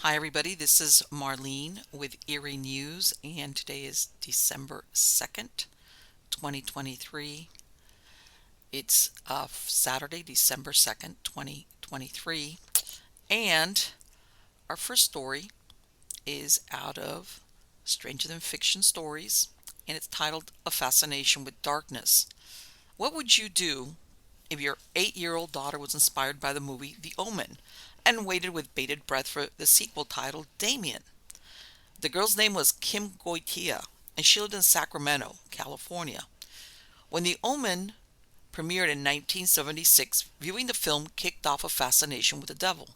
Hi, everybody. This is Marlene with Eerie News, and today is December 2nd, 2023. It's Saturday, December 2nd, 2023. And our first story is out of Stranger Than Fiction Stories, and it's titled A Fascination with Darkness. What would you do if your 8-year-old daughter was inspired by the movie The Omen and waited with bated breath for the sequel titled Damien? The girl's name was Kim Goitia, and she lived in Sacramento, California. When The Omen premiered in 1976, viewing the film kicked off a fascination with the devil.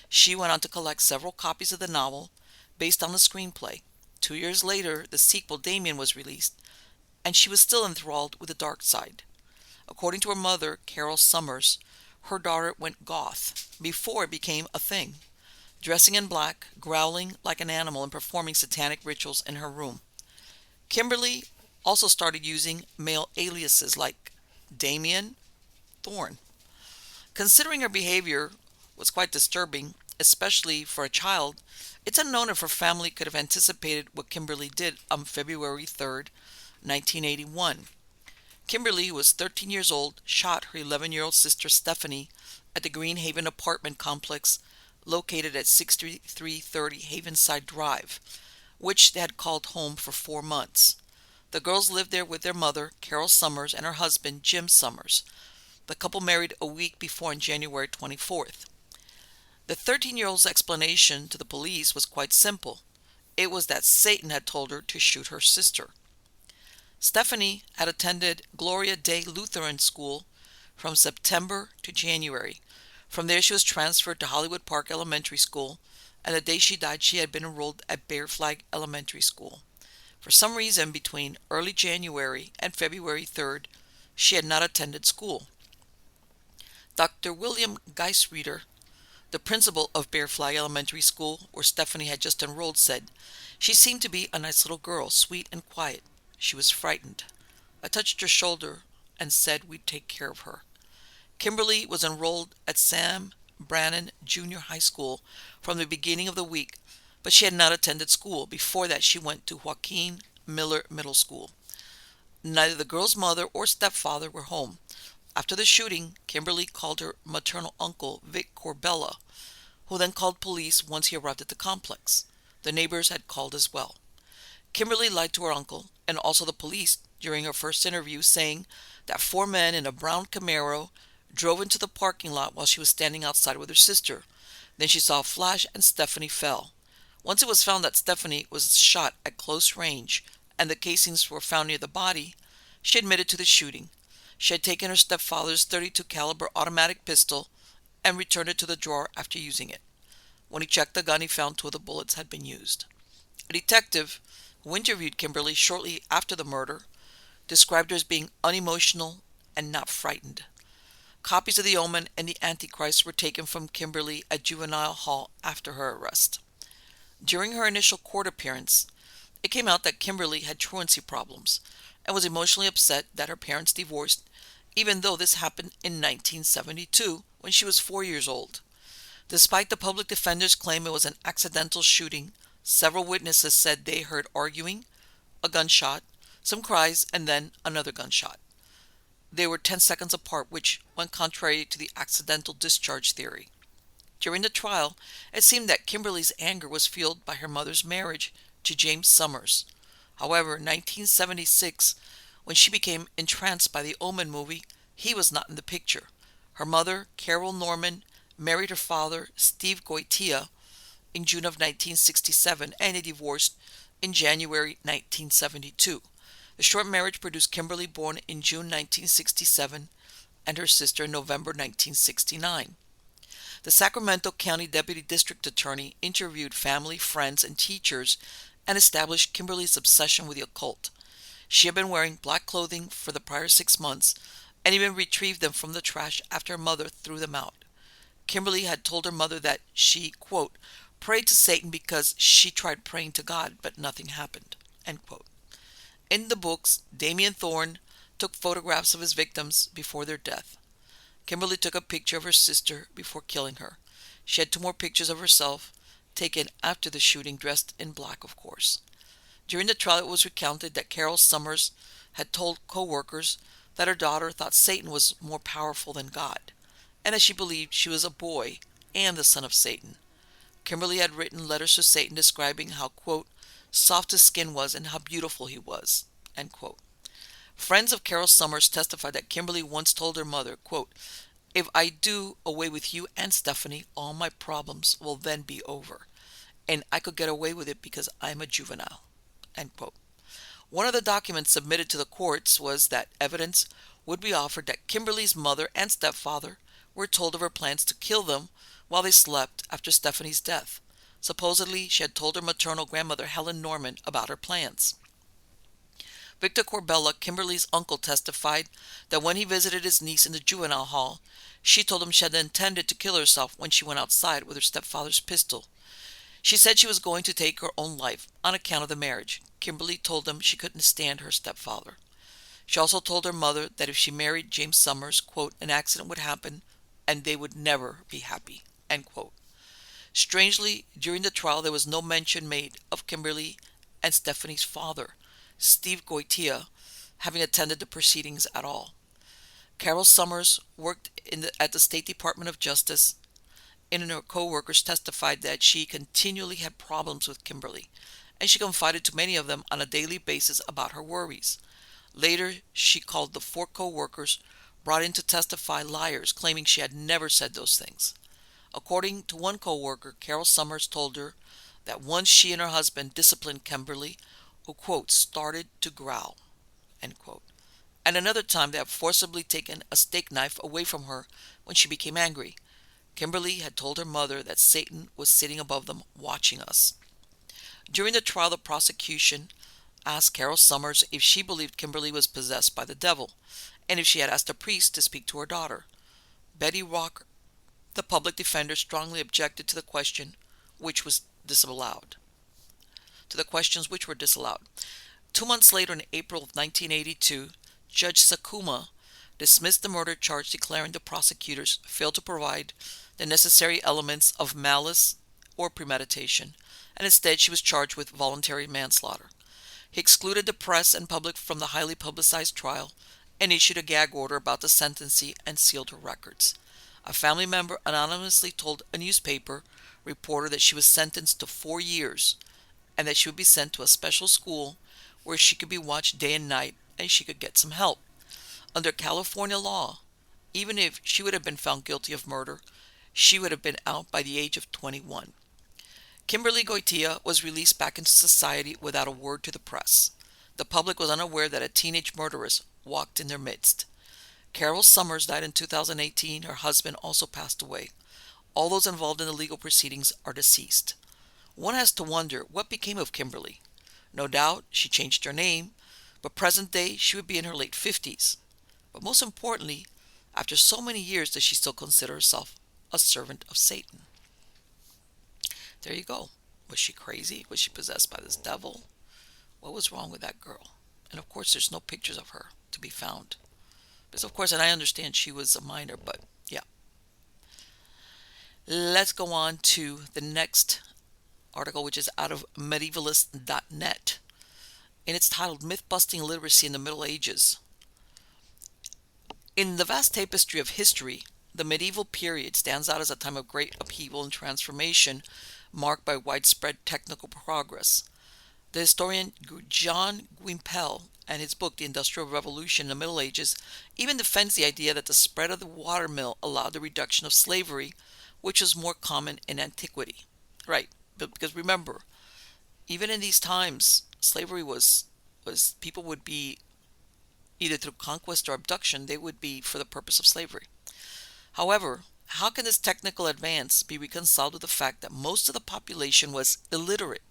She went on to collect several copies of the novel based on the screenplay. 2 years later, the sequel Damien was released, and she was still enthralled with the dark side. According to her mother, Carol Summers, her daughter went goth before it became a thing, dressing in black, growling like an animal, and performing satanic rituals in her room. Kimberly also started using male aliases like Damien Thorn. Considering her behavior was quite disturbing, especially for a child, it's unknown if her family could have anticipated what Kimberly did on February 3rd, 1981. Kimberly, who was 13 years old, shot her 11-year-old sister Stephanie at the Green Haven apartment complex located at 6330 Havenside Drive, which they had called home for 4 months. The girls lived there with their mother, Carol Summers, and her husband, Jim Summers. The couple married a week before on January 24th. The 13-year-old's explanation to the police was quite simple. It was that Satan had told her to shoot her sister. Stephanie had attended Gloria Day Lutheran School from September to January. From there, she was transferred to Hollywood Park Elementary School, and the day she died, she had been enrolled at Bear Flag Elementary School. For some reason, between early January and February 3rd, she had not attended school. Dr. William Geisreeder, the principal of Bear Flag Elementary School, where Stephanie had just enrolled, said, "She seemed to be a nice little girl, sweet and quiet. She was frightened. I touched her shoulder and said we'd take care of her." Kimberly was enrolled at Sam Brannan Junior High School from the beginning of the week, but she had not attended school. Before that, she went to Joaquin Miller Middle School. Neither the girl's mother or stepfather were home. After the shooting, Kimberly called her maternal uncle, Vic Corbella, who then called police once he arrived at the complex. The neighbors had called as well. Kimberly lied to her uncle and also the police during her first interview, saying that 4 men in a brown Camaro drove into the parking lot while she was standing outside with her sister. Then she saw a flash and Stephanie fell. Once it was found that Stephanie was shot at close range and the casings were found near the body, she admitted to the shooting. She had taken her stepfather's .32 caliber automatic pistol and returned it to the drawer after using it. When he checked the gun, he found 2 of the bullets had been used. A detective who interviewed Kimberly shortly after the murder described her as being unemotional and not frightened. Copies of The Omen and The Antichrist were taken from Kimberly at Juvenile Hall after her arrest. During her initial court appearance, it came out that Kimberly had truancy problems and was emotionally upset that her parents divorced, even though this happened in 1972 when she was 4 years old. Despite the public defender's claim it was an accidental shooting, several witnesses said they heard arguing, a gunshot, some cries, and then another gunshot. They were 10 seconds apart, which went contrary to the accidental discharge theory. During the trial, it seemed that Kimberly's anger was fueled by her mother's marriage to James Summers. However, in 1976, when she became entranced by the Omen movie, he was not in the picture. Her mother, Carol Norman, married her father, Steve Goitia, in June of 1967, and they divorced in January 1972. The short marriage produced Kimberly, born in June 1967, and her sister in November 1969. The Sacramento County Deputy District Attorney interviewed family, friends, and teachers and established Kimberly's obsession with the occult. She had been wearing black clothing for the prior 6 months and even retrieved them from the trash after her mother threw them out. Kimberly had told her mother that she, quote, prayed to Satan because she tried praying to God, but nothing happened, end quote. In the books, Damien Thorn took photographs of his victims before their death. Kimberly took a picture of her sister before killing her. She had 2 more pictures of herself taken after the shooting, dressed in black, of course. During the trial, it was recounted that Carol Summers had told co-workers that her daughter thought Satan was more powerful than God, and that she believed she was a boy and the son of Satan. Kimberly had written letters to Satan describing how, quote, soft his skin was and how beautiful he was, end quote. Friends of Carol Summers testified that Kimberly once told her mother, quote, if I do away with you and Stephanie, all my problems will then be over, and I could get away with it because I'm a juvenile, end quote. One of the documents submitted to the courts was that evidence would be offered that Kimberly's mother and stepfather were told of her plans to kill them while they slept after Stephanie's death. Supposedly, she had told her maternal grandmother Helen Norman about her plans. Victor Corbella, Kimberly's uncle, testified that when he visited his niece in the juvenile hall, she told him she had intended to kill herself when she went outside with her stepfather's pistol. She said she was going to take her own life on account of the marriage. Kimberly told him she couldn't stand her stepfather. She also told her mother that if she married James Summers, quote, an accident would happen and they would never be happy, end quote. Strangely, during the trial, there was no mention made of Kimberly and Stephanie's father, Steve Goitia, having attended the proceedings at all. Carol Summers worked at the State Department of Justice, and her co-workers testified that she continually had problems with Kimberly, and she confided to many of them on a daily basis about her worries. Later, she called the 4 co-workers brought in to testify liars, claiming she had never said those things. According to one co-worker, Carol Summers told her that once she and her husband disciplined Kimberly, who, quote, started to growl, end quote. And another time they had forcibly taken a steak knife away from her when she became angry. Kimberly had told her mother that Satan was sitting above them watching us. During the trial, the prosecution asked Carol Summers if she believed Kimberly was possessed by the devil, and if she had asked a priest to speak to her daughter. Betty Walker, the public defender, strongly objected to the question, which was disallowed. To the questions which were disallowed. 2 months later, in April of 1982, Judge Sakuma dismissed the murder charge, declaring the prosecutors failed to provide the necessary elements of malice or premeditation, and instead she was charged with voluntary manslaughter. He excluded the press and public from the highly publicized trial and issued a gag order about the sentencing and sealed her records. A family member anonymously told a newspaper reporter that she was sentenced to 4 years and that she would be sent to a special school where she could be watched day and night and she could get some help. Under California law, even if she would have been found guilty of murder, she would have been out by the age of 21. Kimberly Goitia was released back into society without a word to the press. The public was unaware that a teenage murderess walked in their midst. Carol Summers died in 2018. Her husband also passed away. All those involved in the legal proceedings are deceased. One has to wonder what became of Kimberly. No doubt she changed her name, but present day she would be in her late 50s. But most importantly, after so many years, does she still consider herself a servant of Satan? There you go. Was she crazy? Was she possessed by this devil? What was wrong with that girl? And of course, there's no pictures of her to be found. Because of course, and I understand she was a minor, but yeah. Let's go on to the next article, which is out of medievalist.net. And it's titled Mythbusting Illiteracy in the Middle Ages. In the vast tapestry of history, the medieval period stands out as a time of great upheaval and transformation, marked by widespread technical progress. The historian John Guimpel, and his book The Industrial Revolution in the Middle Ages, even defends the idea that the spread of the watermill allowed the reduction of slavery, which was more common in antiquity. Right, but because remember, even in these times, slavery was people would be either through conquest or abduction, they would be for the purpose of slavery. However, how can this technical advance be reconciled with the fact that most of the population was illiterate?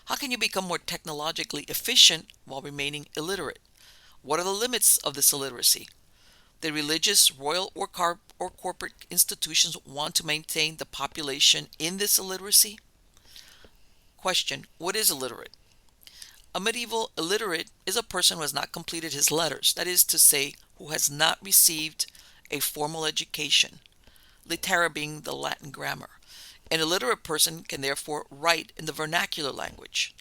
How can you become more technologically efficient while remaining illiterate? What are the limits of this illiteracy? The religious, royal, or corporate institutions want to maintain the population in this illiteracy? Question: what is illiterate? A medieval illiterate is a person who has not completed his letters, that is to say, who has not received a formal education, litera being the Latin grammar, An illiterate person can therefore write in the vernacular language.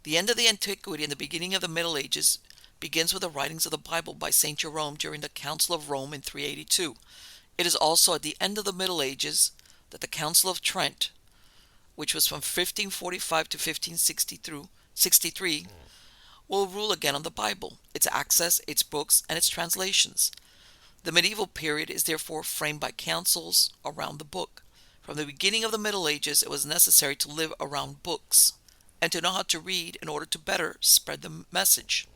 The end of the antiquity and the beginning of the Middle Ages begins with the writings of the Bible by St. Jerome during the Council of Rome in 382. It is also at the end of the Middle Ages that the Council of Trent, which was from 1545 to 1563, will rule again on the Bible, its access, its books, and its translations. The medieval period is therefore framed by councils around the book. From the beginning of the Middle Ages, it was necessary to live around books and to know how to read in order to better spread the message.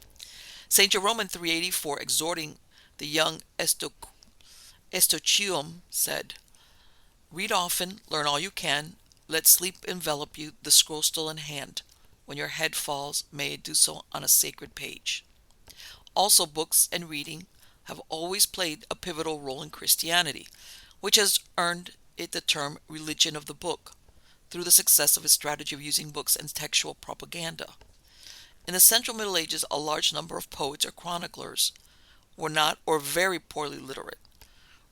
St. Jerome in 384, exhorting the young Estochium, said, "Read often, learn all you can, let sleep envelop you, the scroll still in hand. When your head falls, may it do so on a sacred page." Also, books and reading have always played a pivotal role in Christianity, which has earned it the term religion of the book, through the success of its strategy of using books and textual propaganda. In the Central Middle Ages, a large number of poets or chroniclers were not or very poorly literate.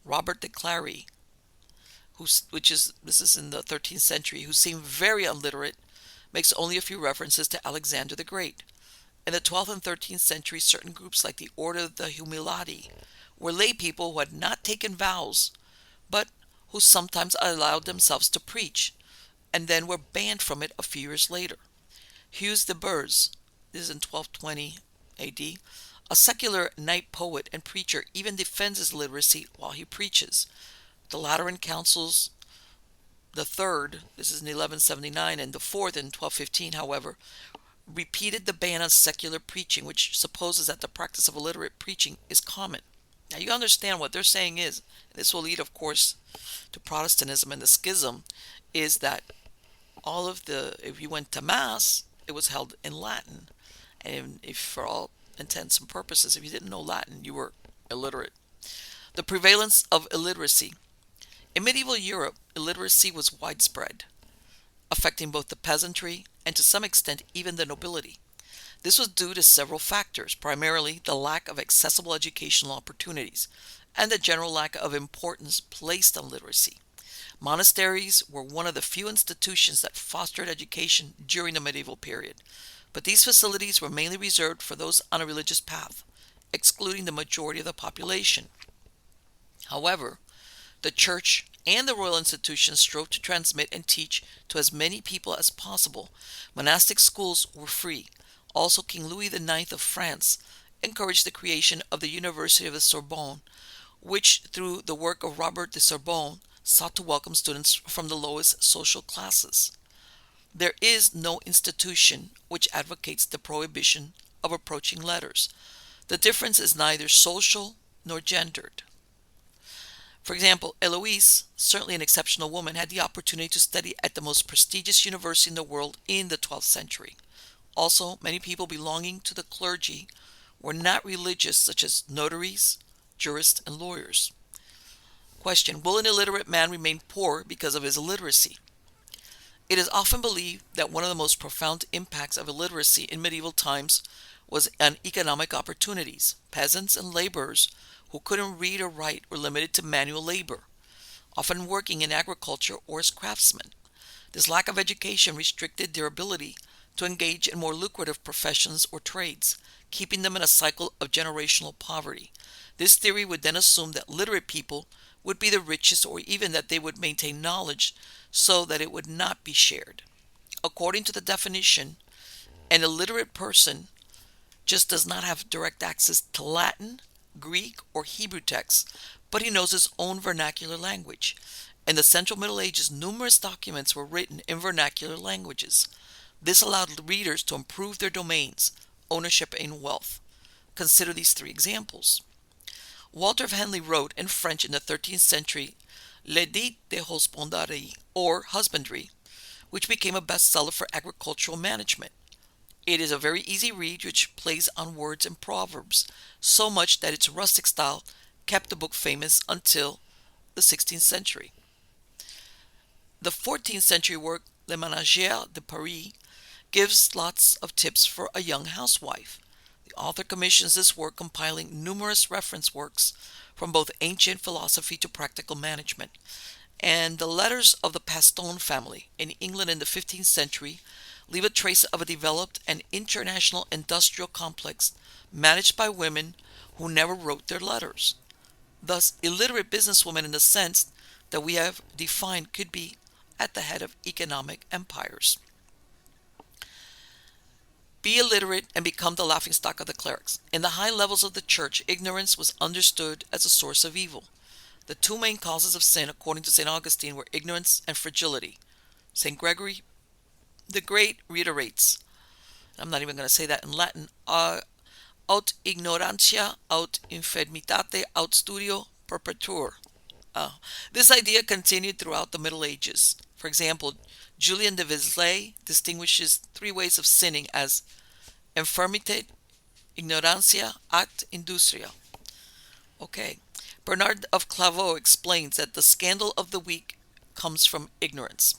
Robert de Clary, this is in the 13th century, who seemed very illiterate, makes only a few references to Alexander the Great. In the 12th and 13th century, certain groups like the Order of the Humilati were lay people who had not taken vows, but who sometimes allowed themselves to preach, and then were banned from it a few years later. Hugues de Bourges, this is in 1220 AD, a secular knight poet and preacher, even defends his literacy while he preaches. The Lateran Councils, the third, this is in 1179, and the fourth in 1215, however, repeated the ban on secular preaching, which supposes that the practice of illiterate preaching is common. Now you understand what they're saying is, this will lead, of course, to Protestantism and the schism, is that if you went to Mass, it was held in Latin. And if for all intents and purposes, if you didn't know Latin, you were illiterate. The prevalence of illiteracy. In medieval Europe, illiteracy was widespread, affecting both the peasantry and to some extent even the nobility. This was due to several factors, primarily the lack of accessible educational opportunities and the general lack of importance placed on literacy. Monasteries were one of the few institutions that fostered education during the medieval period, but these facilities were mainly reserved for those on a religious path, excluding the majority of the population. However, the church and the royal institutions strove to transmit and teach to as many people as possible. Monastic schools were free. Also, King Louis IX of France encouraged the creation of the University of the Sorbonne, which, through the work of Robert de Sorbonne, sought to welcome students from the lowest social classes. There is no institution which advocates the prohibition of approaching letters. The difference is neither social nor gendered. For example, Eloise, certainly an exceptional woman, had the opportunity to study at the most prestigious university in the world in the 12th century. Also, many people belonging to the clergy were not religious, such as notaries, jurists, and lawyers. Question: will an illiterate man remain poor because of his illiteracy? It is often believed that one of the most profound impacts of illiteracy in medieval times was on economic opportunities. Peasants and laborers who couldn't read or write were limited to manual labor, often working in agriculture or as craftsmen. This lack of education restricted their ability to engage in more lucrative professions or trades, keeping them in a cycle of generational poverty. This theory would then assume that literate people would be the richest, or even that they would maintain knowledge so that it would not be shared. According to the definition, an illiterate person just does not have direct access to Latin, Greek, or Hebrew texts, but he knows his own vernacular language. In the Central Middle Ages, numerous documents were written in vernacular languages. This allowed readers to improve their domains, ownership, and wealth. Consider these three examples. Walter of Henley wrote in French in the 13th century L'Edit de Hospondarie, or Husbandry, which became a bestseller for agricultural management. It is a very easy read which plays on words and proverbs, so much that its rustic style kept the book famous until the 16th century. The 14th century work Le Ménagère de Paris gives lots of tips for a young housewife. The author commissions this work, compiling numerous reference works from both ancient philosophy to practical management. And the letters of the Paston family in England in the 15th century leave a trace of a developed and international industrial complex managed by women who never wrote their letters. Thus, illiterate businesswomen in the sense that we have defined could be at the head of economic empires. Be illiterate and become the laughingstock of the clerics. In the high levels of the church, ignorance was understood as a source of evil. The two main causes of sin, according to St. Augustine, were ignorance and fragility. St. Gregory the Great reiterates, I'm not even going to say that in Latin, aut ignorantia, aut infirmitate, aut studio perpetuor. This idea continued throughout the Middle Ages. For example, Julian de Vézelay distinguishes three ways of sinning as infirmite, ignorantia, act industria. Okay. Bernard of Clairvaux explains that the scandal of the weak comes from ignorance.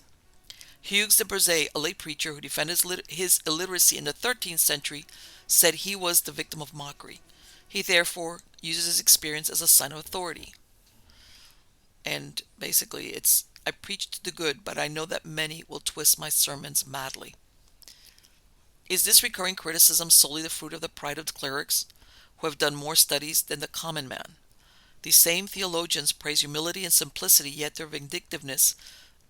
Hugues de Berzay, a lay preacher who defended his illiteracy in the 13th century, said he was the victim of mockery. He therefore uses his experience as a sign of authority. And basically it's, I preach to the good, but I know that many will twist my sermons madly. Is this recurring criticism solely the fruit of the pride of the clerics, who have done more studies than the common man? These same theologians praise humility and simplicity, yet their vindictiveness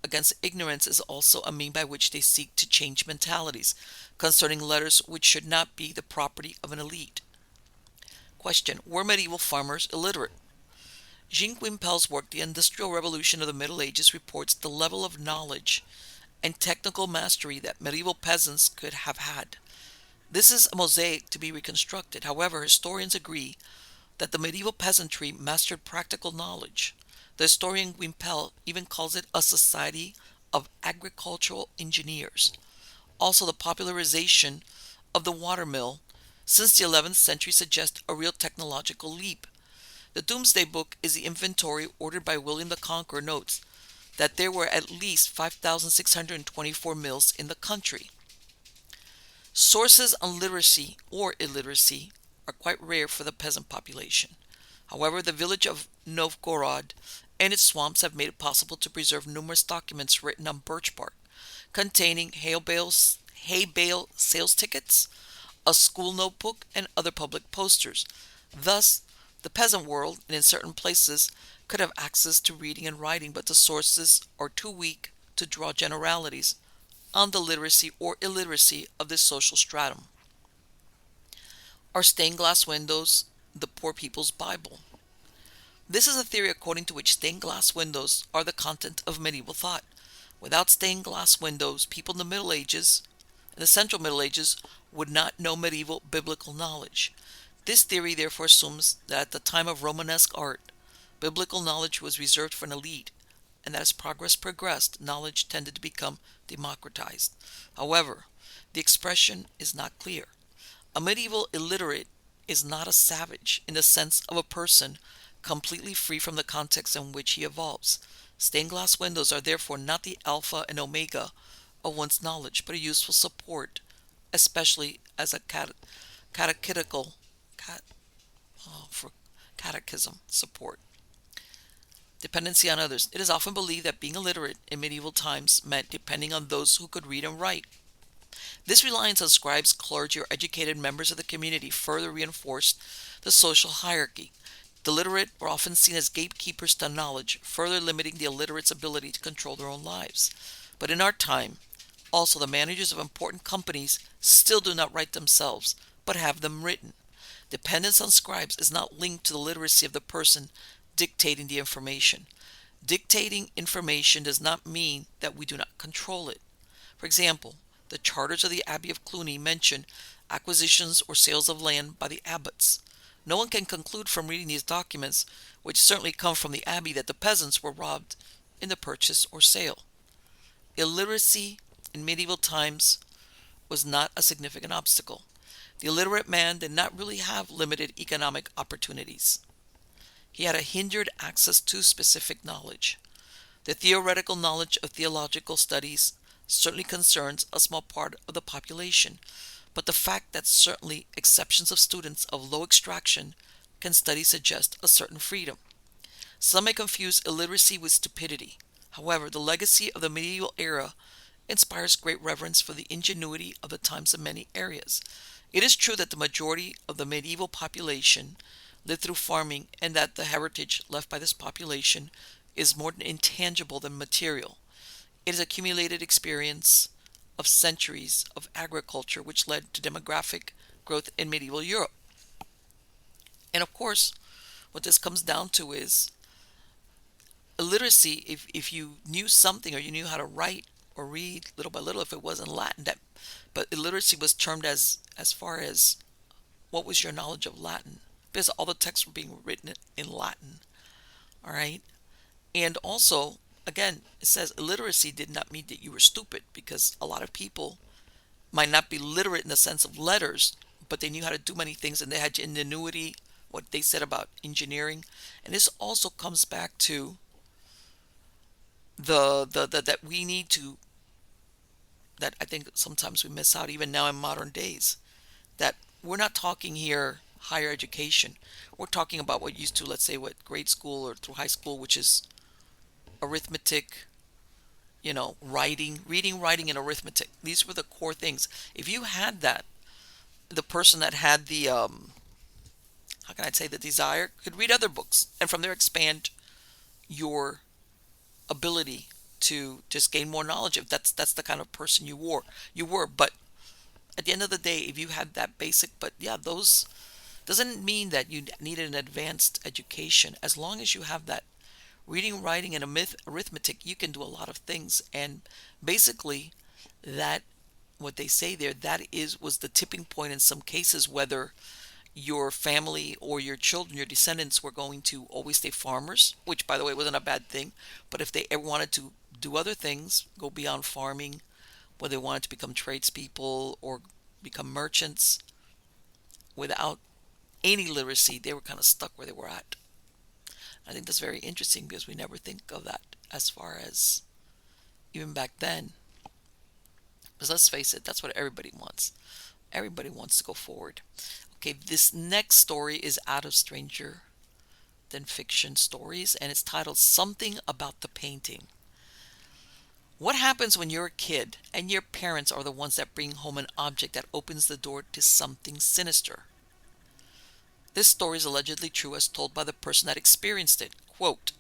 against ignorance is also a mean by which they seek to change mentalities concerning letters which should not be the property of an elite. Question: were medieval farmers illiterate? Jean Wimpel's work, The Industrial Revolution of the Middle Ages, reports the level of knowledge and technical mastery that medieval peasants could have had. This is a mosaic to be reconstructed. However, historians agree that the medieval peasantry mastered practical knowledge. The historian Wimpel even calls it a society of agricultural engineers. Also, the popularization of the watermill since the 11th century suggests a real technological leap. The Doomsday Book is the inventory ordered by William the Conqueror notes that there were at least 5,624 mills in the country. Sources on literacy or illiteracy are quite rare for the peasant population. However, the village of Novgorod and its swamps have made it possible to preserve numerous documents written on birch bark, containing hay bale sales tickets, a school notebook, and other public posters. Thus, the peasant world, and in certain places, could have access to reading and writing, but the sources are too weak to draw generalities on the literacy or illiteracy of this social stratum. Are stained glass windows the poor people's Bible? This is a theory according to which stained glass windows are the content of medieval thought. Without stained glass windows, people in the Middle Ages, in the Central Middle Ages, would not know medieval biblical knowledge. This theory therefore assumes that at the time of Romanesque art, biblical knowledge was reserved for an elite, and that as progress progressed, knowledge tended to become democratized. However, the expression is not clear. A medieval illiterate is not a savage in the sense of a person completely free from the context in which he evolves. Stained glass windows are therefore not the alpha and omega of one's knowledge, but a useful support, especially as a for catechism support. Dependency on others. It is often believed that being illiterate in medieval times meant depending on those who could read and write. This reliance on scribes, clergy, or educated members of the community further reinforced the social hierarchy. The literate were often seen as gatekeepers to knowledge, further limiting the illiterates' ability to control their own lives. But in our time, also the managers of important companies still do not write themselves, but have them written. Dependence on scribes is not linked to the literacy of the person dictating the information. Dictating information does not mean that we do not control it. For example, the charters of the Abbey of Cluny mention acquisitions or sales of land by the abbots. No one can conclude from reading these documents, which certainly come from the abbey, that the peasants were robbed in the purchase or sale. Illiteracy in medieval times was not a significant obstacle. The illiterate man did not really have limited economic opportunities. He had a hindered access to specific knowledge. The theoretical knowledge of theological studies certainly concerns a small part of the population, but the fact that certainly exceptions of students of low extraction can study suggest a certain freedom. Some may confuse illiteracy with stupidity. However, the legacy of the medieval era inspires great reverence for the ingenuity of the times in many areas. It is true that the majority of the medieval population lived through farming and that the heritage left by this population is more intangible than material. It is accumulated experience of centuries of agriculture which led to demographic growth in medieval Europe. And of course, what this comes down to is illiteracy. If you knew something or you knew how to write or read little by little, if it wasn't Latin, that but illiteracy was termed as far as what was your knowledge of Latin, because all the texts were being written in Latin. All right. And also, again, it says illiteracy did not mean that you were stupid, because a lot of people might not be literate in the sense of letters, but they knew how to do many things and they had ingenuity, what they said about engineering. And this also comes back to the that we need to, that I think sometimes we miss out even now in modern days, that we're not talking here higher education. We're talking about what used to, let's say, what grade school or through high school, which is arithmetic, writing, reading, writing, and arithmetic. These were the core things. If you had that, the person that had the how can I say, the desire, could read other books and from there expand your ability to just gain more knowledge, if that's the kind of person you were. But at the end of the day, if you had that basic, but yeah, those doesn't mean that you needed an advanced education. As long as you have that reading, writing, and a arithmetic, you can do a lot of things. And basically, that, what they say there, that was the tipping point in some cases, whether your family or your children, your descendants, were going to always stay farmers, which by the way wasn't a bad thing. But if they ever wanted to do other things, go beyond farming, whether they wanted to become tradespeople or become merchants, without any literacy, they were kind of stuck where they were at. I think that's very interesting because we never think of that as far as even back then. Because let's face it, that's what everybody wants. Everybody wants to go forward. Okay, this next story is out of Stranger Than Fiction Stories, and it's titled Something About the Painting. What happens when you're a kid and your parents are the ones that bring home an object that opens the door to something sinister? This story is allegedly true as told by the person that experienced it. Quote,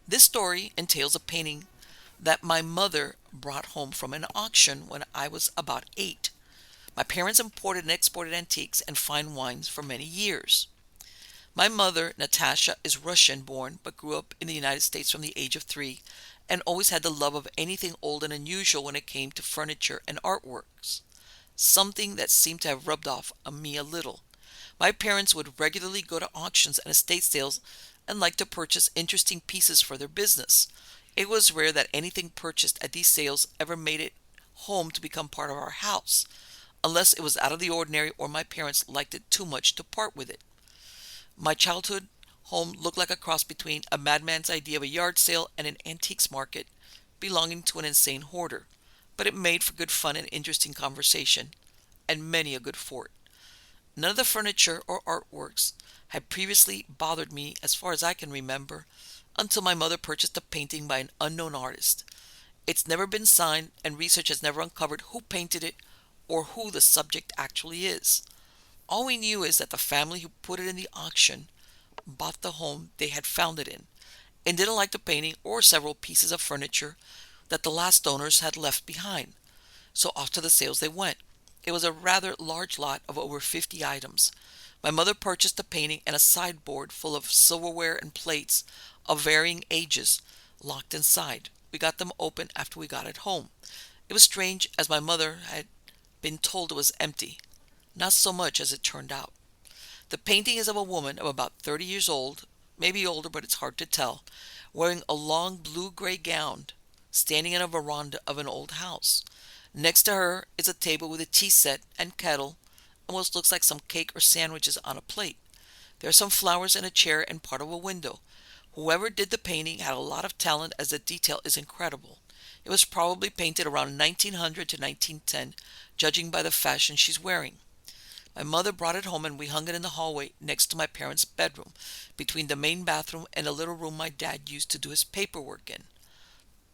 "This story entails a painting that my mother brought home from an auction when I was about 8. My parents imported and exported antiques and fine wines for many years. My mother, Natasha, is Russian-born but grew up in the United States from the age of 3 and always had the love of anything old and unusual when it came to furniture and artworks, something that seemed to have rubbed off on me a little. My parents would regularly go to auctions and estate sales and liked to purchase interesting pieces for their business. It was rare that anything purchased at these sales ever made it home to become part of our house, unless it was out of the ordinary or my parents liked it too much to part with it. My childhood home looked like a cross between a madman's idea of a yard sale and an antiques market belonging to an insane hoarder, but it made for good fun and interesting conversation, and many a good fort. None of the furniture or artworks had previously bothered me as far as I can remember, until my mother purchased a painting by an unknown artist. It's never been signed, and research has never uncovered who painted it or who the subject actually is. All we knew is that the family who put it in the auction bought the home they had found it in, and didn't like the painting or several pieces of furniture that the last owners had left behind. So off to the sales they went. It was a rather large lot of over 50 items. My mother purchased a painting and a sideboard full of silverware and plates of varying ages locked inside. We got them open after we got it home. It was strange, as my mother had been told it was empty. Not so much as it turned out. The painting is of a woman of about 30 years old, maybe older, but it's hard to tell, wearing a long blue-gray gown, standing in a veranda of an old house. Next to her is a table with a tea set and kettle, and what looks like some cake or sandwiches on a plate. There are some flowers in a chair and part of a window. Whoever did the painting had a lot of talent, as the detail is incredible. It was probably painted around 1900 to 1910, judging by the fashion she's wearing. My mother brought it home and we hung it in the hallway next to my parents' bedroom, between the main bathroom and a little room my dad used to do his paperwork in.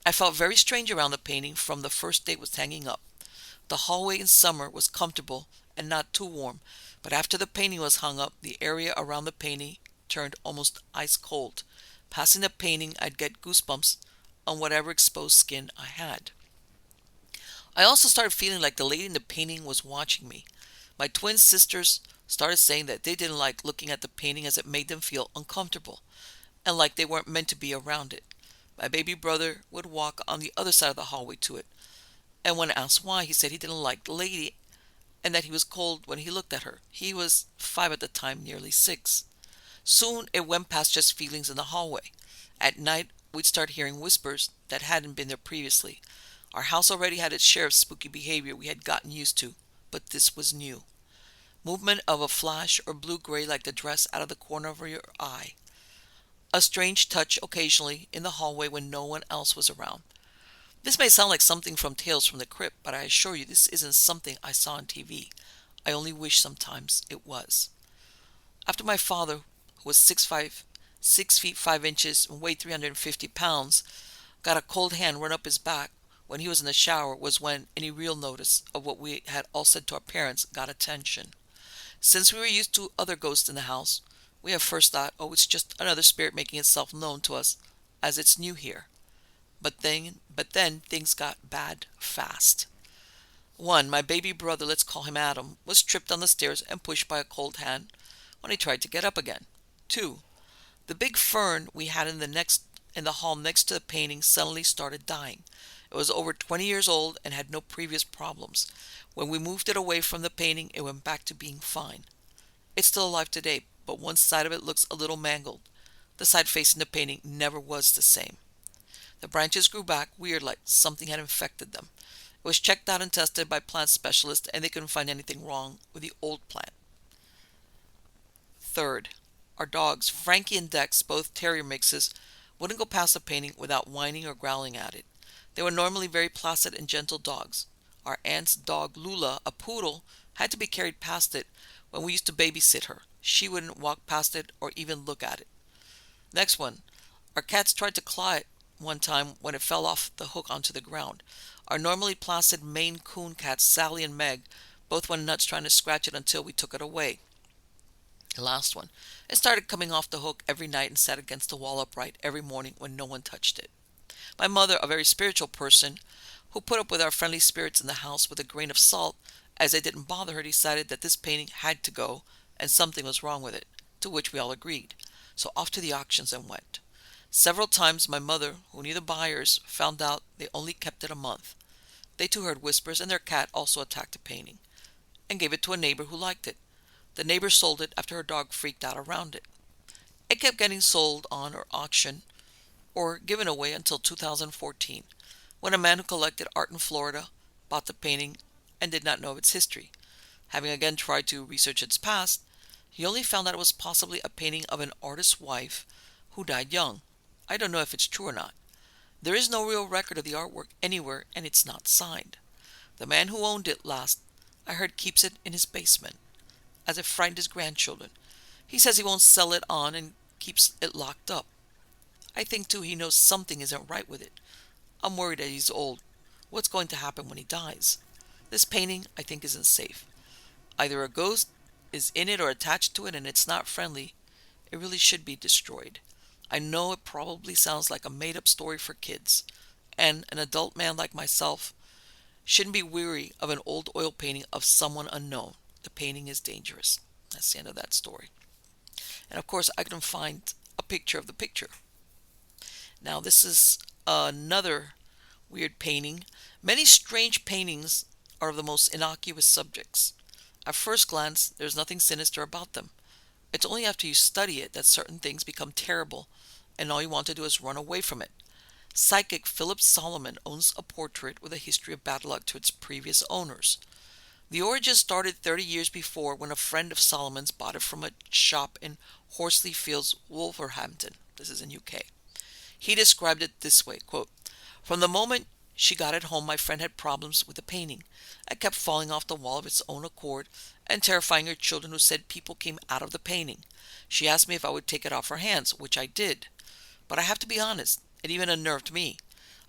I felt very strange around the painting from the first day it was hanging up. The hallway in summer was comfortable and not too warm, but after the painting was hung up, the area around the painting turned almost ice cold. Passing the painting, I'd get goosebumps on whatever exposed skin I had. I also started feeling like the lady in the painting was watching me. My twin sisters started saying that they didn't like looking at the painting as it made them feel uncomfortable and like they weren't meant to be around it. My baby brother would walk on the other side of the hallway to it, and when asked why, he said he didn't like the lady and that he was cold when he looked at her. He was 5 at the time, nearly 6. Soon it went past just feelings in the hallway. At night, we'd start hearing whispers that hadn't been there previously. Our house already had its share of spooky behavior we had gotten used to, but this was new. Movement of a flash or blue-gray like the dress out of the corner of your eye. A strange touch occasionally in the hallway when no one else was around. This may sound like something from Tales from the Crypt, but I assure you this isn't something I saw on TV. I only wish sometimes it was. After my father, who was 6 feet 5 inches and weighed 350 pounds, got a cold hand run up his back when he was in the shower was when any real notice of what we had all said to our parents got attention. Since we were used to other ghosts in the house, we at first thought, oh, it's just another spirit making itself known to us as it's new here. But then things got bad fast. 1. My baby brother, let's call him Adam, was tripped on the stairs and pushed by a cold hand when he tried to get up again. 2. The big fern we had in the hall next to the painting suddenly started dying. It was over 20 years old and had no previous problems. When we moved it away from the painting, it went back to being fine. It's still alive today, but one side of it looks a little mangled. The side facing the painting never was the same. The branches grew back weird, like something had infected them. It was checked out and tested by plant specialists, and they couldn't find anything wrong with the old plant. 3rd, our dogs, Frankie and Dex, both terrier mixes, wouldn't go past the painting without whining or growling at it. They were normally very placid and gentle dogs. Our aunt's dog, Lula, a poodle, had to be carried past it when we used to babysit her. She wouldn't walk past it or even look at it. Next one, our cats tried to claw it one time when it fell off the hook onto the ground. Our normally placid Maine Coon cats, Sally and Meg, both went nuts trying to scratch it until we took it away. The last one, it started coming off the hook every night and sat against the wall upright every morning when no one touched it. My mother, a very spiritual person, who put up with our friendly spirits in the house with a grain of salt, as they didn't bother her, decided that this painting had to go and something was wrong with it, to which we all agreed. So off to the auctions and went. Several times my mother, who knew the buyers, found out they only kept it a month. They too heard whispers, and their cat also attacked the painting and gave it to a neighbor who liked it. The neighbor sold it after her dog freaked out around it. It kept getting sold on or auctioned or given away until 2014, when a man who collected art in Florida bought the painting and did not know of its history. Having again tried to research its past, he only found that it was possibly a painting of an artist's wife who died young. I don't know if it's true or not. There is no real record of the artwork anywhere, and it's not signed. The man who owned it last I heard keeps it in his basement, as it frightened his grandchildren. He says he won't sell it on and keeps it locked up. I think too he knows something isn't right with it. I'm worried that he's old. What's going to happen when he dies? This painting, I think, isn't safe. Either a ghost is in it or attached to it and it's not friendly. It really should be destroyed. I know it probably sounds like a made-up story for kids, and an adult man like myself shouldn't be weary of an old oil painting of someone unknown. The painting is dangerous. That's the end of that story. And of course, I couldn't find a picture of the picture. Now, this is another weird painting. Many strange paintings are of the most innocuous subjects. At first glance, there's nothing sinister about them. It's only after you study it that certain things become terrible, and all you want to do is run away from it. Psychic Philip Solomon owns a portrait with a history of bad luck to its previous owners. The origin started 30 years before when a friend of Solomon's bought it from a shop in Horsley Fields, Wolverhampton. This is in UK. He described it this way, quote, "From the moment she got it home, my friend had problems with the painting. It kept falling off the wall of its own accord and terrifying her children, who said people came out of the painting. She asked me if I would take it off her hands, which I did. But I have to be honest, it even unnerved me.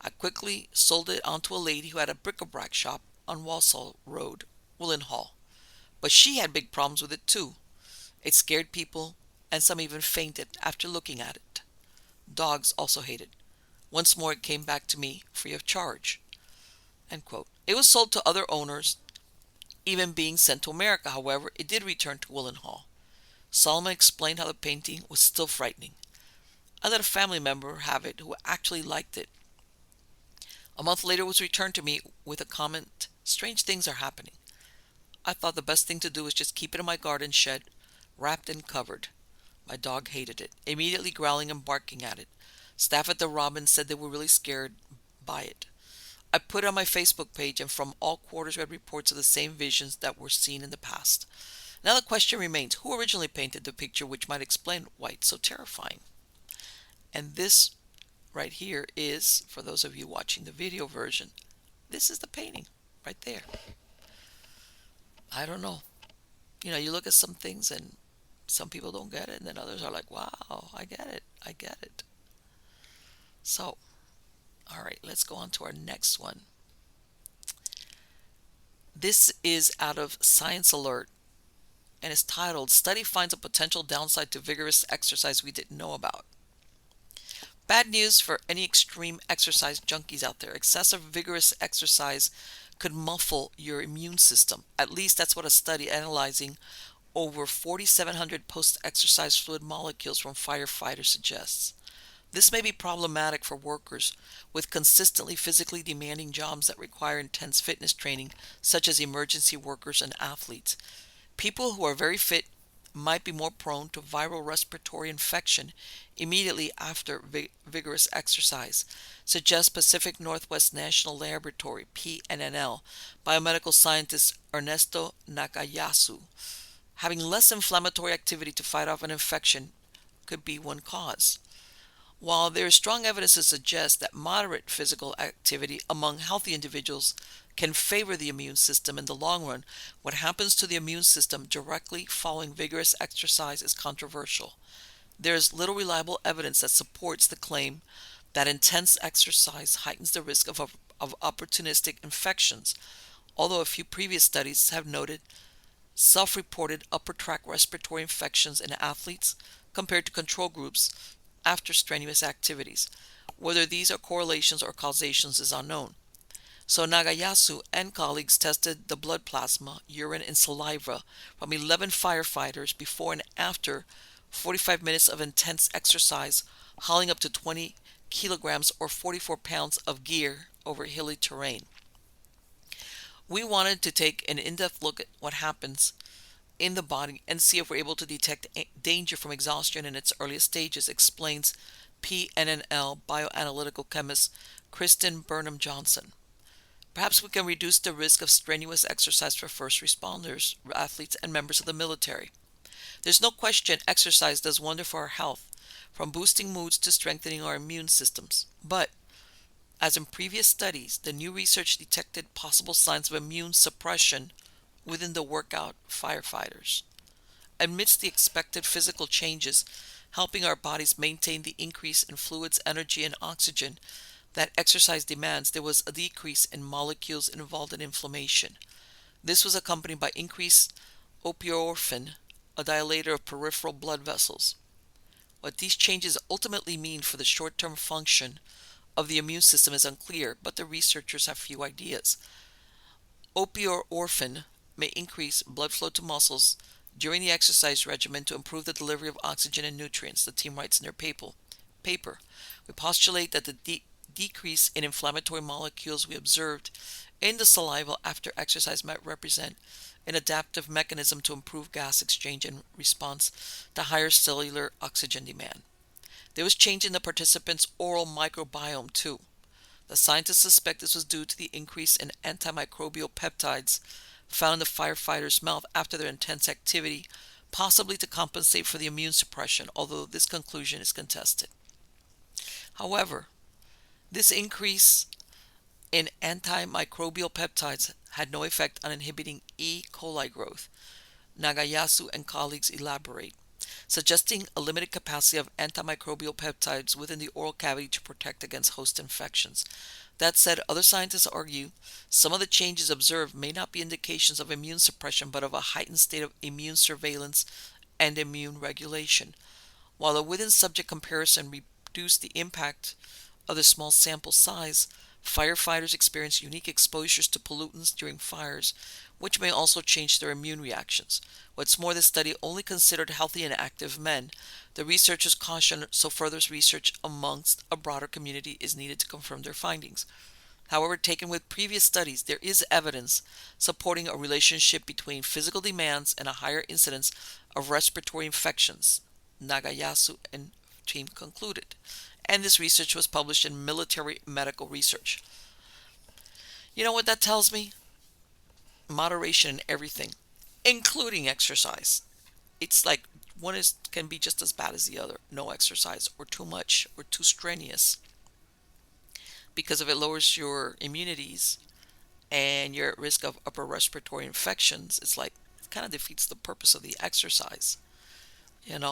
I quickly sold it on to a lady who had a bric-a-brac shop on Walsall Road, Willenhall. But she had big problems with it too. It scared people, and some even fainted after looking at it. Dogs also hated it. Once more it came back to me free of charge. End quote. It was sold to other owners, even being sent to America. However, it did return to Willenhall. Solomon explained how the painting was still frightening. I let a family member have it who actually liked it. A month later it was returned to me with a comment, "Strange things are happening." I thought the best thing to do was just keep it in my garden shed, wrapped and covered. My dog hated it, immediately growling and barking at it. Staff at the Robin said they were really scared by it. I put it on my Facebook page, and from all quarters we had reports of the same visions that were seen in the past. Now the question remains, who originally painted the picture, which might explain why it's so terrifying? And this right here is, for those of you watching the video version, this is the painting right there. I don't know. You look at some things and some people don't get it, and then others are like, wow, I get it. I get it. So, all right, let's go on to our next one. This is out of Science Alert, and it's titled, "Study Finds a Potential Downside to Vigorous Exercise We Didn't Know About." Bad news for any extreme exercise junkies out there. Excessive vigorous exercise could muffle your immune system. At least that's what a study analyzing over 4,700 post-exercise fluid molecules from firefighters suggests. This may be problematic for workers with consistently physically demanding jobs that require intense fitness training, such as emergency workers and athletes. People who are very fit might be more prone to viral respiratory infection immediately after vigorous exercise, suggests Pacific Northwest National Laboratory, PNNL, biomedical scientist Ernesto Nakayasu. Having less inflammatory activity to fight off an infection could be one cause. While there is strong evidence to suggest that moderate physical activity among healthy individuals can favor the immune system in the long run, what happens to the immune system directly following vigorous exercise is controversial. There is little reliable evidence that supports the claim that intense exercise heightens the risk of opportunistic infections, although a few previous studies have noted self-reported upper tract respiratory infections in athletes compared to control groups after strenuous activities. Whether these are correlations or causations is unknown. So Nagayasu and colleagues tested the blood plasma, urine, and saliva from 11 firefighters before and after 45 minutes of intense exercise, hauling up to 20 kilograms or 44 pounds of gear over hilly terrain. We wanted to take an in-depth look at what happens in the body and see if we're able to detect danger from exhaustion in its earliest stages, explains PNNL bioanalytical chemist Kristen Burnham Johnson. Perhaps we can reduce the risk of strenuous exercise for first responders, athletes, and members of the military. There's no question exercise does wonder for our health, from boosting moods to strengthening our immune systems. But, as in previous studies, the new research detected possible signs of immune suppression within the workout firefighters. Amidst the expected physical changes helping our bodies maintain the increase in fluids, energy, and oxygen that exercise demands, there was a decrease in molecules involved in inflammation. This was accompanied by increased opioorphin, a dilator of peripheral blood vessels. What these changes ultimately mean for the short-term function of the immune system is unclear, but the researchers have few ideas. Opioorphin may increase blood flow to muscles during the exercise regimen to improve the delivery of oxygen and nutrients, the team writes in their paper. We postulate that the decrease in inflammatory molecules we observed in the saliva after exercise might represent an adaptive mechanism to improve gas exchange in response to higher cellular oxygen demand. There was change in the participants' oral microbiome too. The scientists suspect this was due to the increase in antimicrobial peptides found in the firefighters' mouth after their intense activity, possibly to compensate for the immune suppression, although this conclusion is contested. However, this increase in antimicrobial peptides had no effect on inhibiting E. coli growth, Nagayasu and colleagues elaborate. suggesting a limited capacity of antimicrobial peptides within the oral cavity to protect against host infections. That said, other scientists argue some of the changes observed may not be indications of immune suppression but of a heightened state of immune surveillance and immune regulation. While a within subject comparison reduced the impact of the small sample size, firefighters experience unique exposures to pollutants during fires, which may also change their immune reactions. What's more, this study only considered healthy and active men. The researchers caution so further research amongst a broader community is needed to confirm their findings. However, taken with previous studies, there is evidence supporting a relationship between physical demands and a higher incidence of respiratory infections, Nagayasu and team concluded. And this research was published in Military Medical Research. You know what that tells me? Moderation in everything, including exercise. It's like one is can be just as bad as the other. No exercise or too much or too strenuous, because if it lowers your immunities and you're at risk of upper respiratory infections, it's like it kind of defeats the purpose of the exercise. And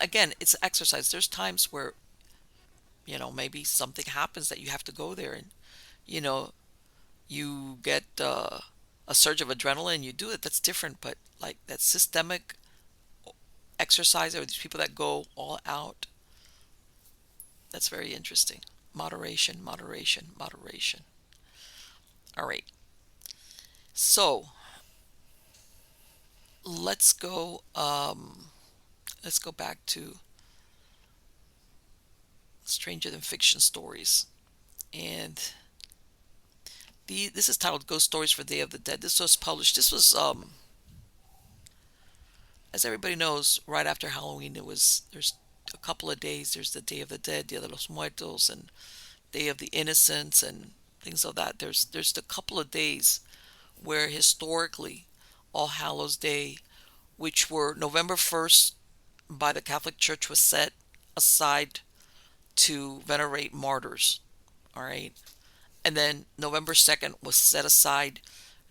again, it's exercise. There's times where maybe something happens that you have to go there, and you know you get a surge of adrenaline, you do it. That's different. But like that systemic exercise, or these people that go all out, that's very interesting. Moderation, moderation, moderation. All right. So let's go. Let's go back to Stranger Than Fiction stories, and this is titled "Ghost Stories for Day of the Dead." This was published. This was, as everybody knows, right after Halloween. There's a couple of days. There's the Day of the Dead, Dia de los Muertos, and Day of the Innocents, and things of that. There's a couple of days where historically All Hallows Day, which were November 1st by the Catholic Church, was set aside to venerate martyrs. All right. And then November 2nd was set aside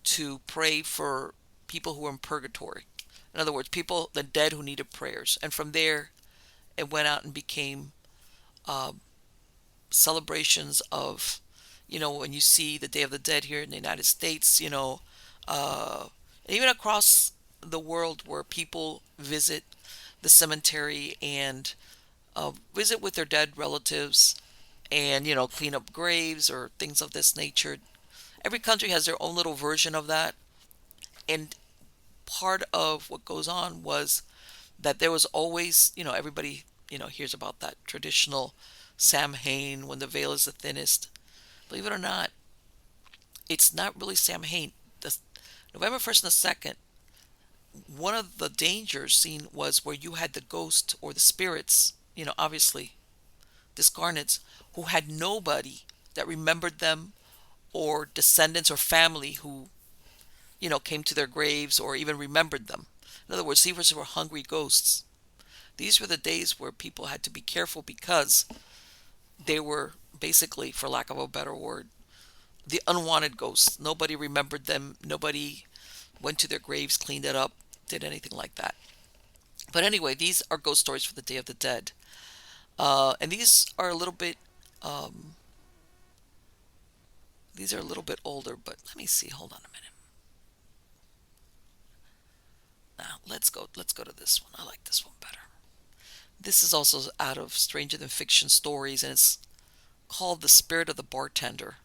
to pray for people who were in purgatory. In other words, people, the dead who needed prayers. And from there, it went out and became uh, celebrations of, when you see the Day of the Dead here in the United States, even across the world where people visit the cemetery and visit with their dead relatives and, clean up graves or things of this nature. Every country has their own little version of that. And part of what goes on was that there was always, everybody, hears about that traditional Samhain when the veil is the thinnest. Believe it or not, it's not really Samhain. The November 1st and the 2nd, one of the dangers seen was where you had the ghost or the spirits, obviously discarnates, who had nobody that remembered them, or descendants or family who, came to their graves or even remembered them. In other words, these were hungry ghosts. These were the days where people had to be careful because they were basically, for lack of a better word, the unwanted ghosts. Nobody remembered them. Nobody went to their graves, cleaned it up, did anything like that. But anyway, these are ghost stories for the Day of the Dead. And these are a little bit older, but let me see. Hold on a minute. Now let's go to this one. I like this one better. This is also out of Stranger Than Fiction stories, and it's called The Spirit of the Bartender.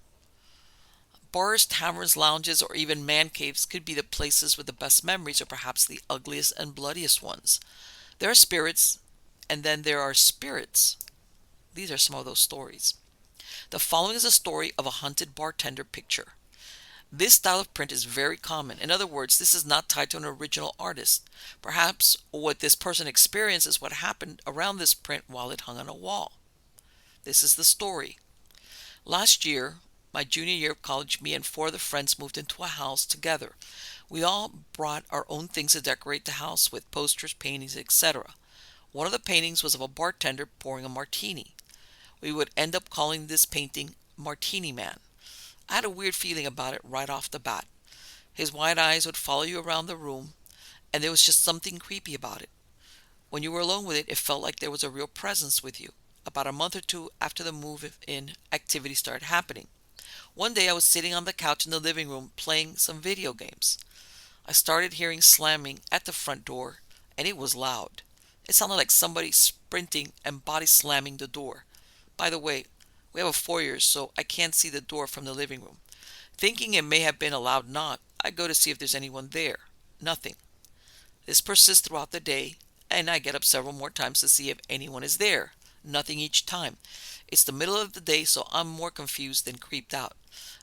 Bars, taverns, lounges, or even man caves could be the places with the best memories, or perhaps the ugliest and bloodiest ones. There are spirits, and then there are spirits. These are some of those stories. The following is a story of a haunted bartender picture. This style of print is very common. In other words, this is not tied to an original artist. Perhaps what this person experienced is what happened around this print while it hung on a wall. This is the story. Last year, my junior year of college, me and four of the friends moved into a house together. We all brought our own things to decorate the house with posters, paintings, etc. One of the paintings was of a bartender pouring a martini. We would end up calling this painting Martini Man. I had a weird feeling about it right off the bat. His wide eyes would follow you around the room, and there was just something creepy about it. When you were alone with it, it felt like there was a real presence with you. About a month or two after the move in, activity started happening. One day I was sitting on the couch in the living room playing some video games. I started hearing slamming at the front door, and it was loud. It sounded like somebody sprinting and body slamming the door. By the way, we have a foyer, so I can't see the door from the living room. Thinking it may have been a loud knock, I go to see if there's anyone there. Nothing. This persists throughout the day, and I get up several more times to see if anyone is there. Nothing each time. It's the middle of the day, so I'm more confused than creeped out.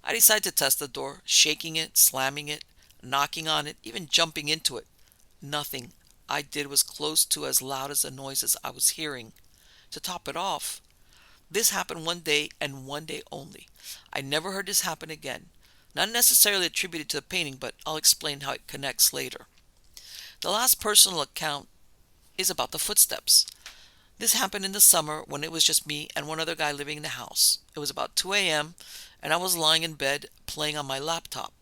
I decide to test the door, shaking it, slamming it, knocking on it, even jumping into it. Nothing I did was close to as loud as the noises I was hearing. To top it off, this happened one day and one day only. I never heard this happen again. Not necessarily attributed to the painting, but I'll explain how it connects later. The last personal account is about the footsteps. This happened in the summer when it was just me and one other guy living in the house. It was about 2 a.m. and I was lying in bed playing on my laptop.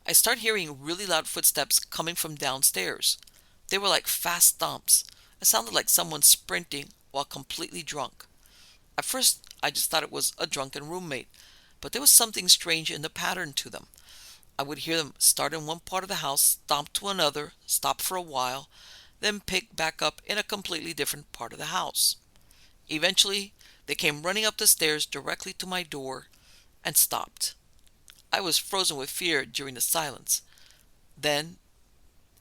I start hearing really loud footsteps coming from downstairs. They were like fast stomps. It sounded like someone sprinting while completely drunk. At first, I just thought it was a drunken roommate, but there was something strange in the pattern to them. I would hear them start in one part of the house, stomp to another, stop for a while, then pick back up in a completely different part of the house. Eventually, they came running up the stairs directly to my door and stopped. I was frozen with fear during the silence. Then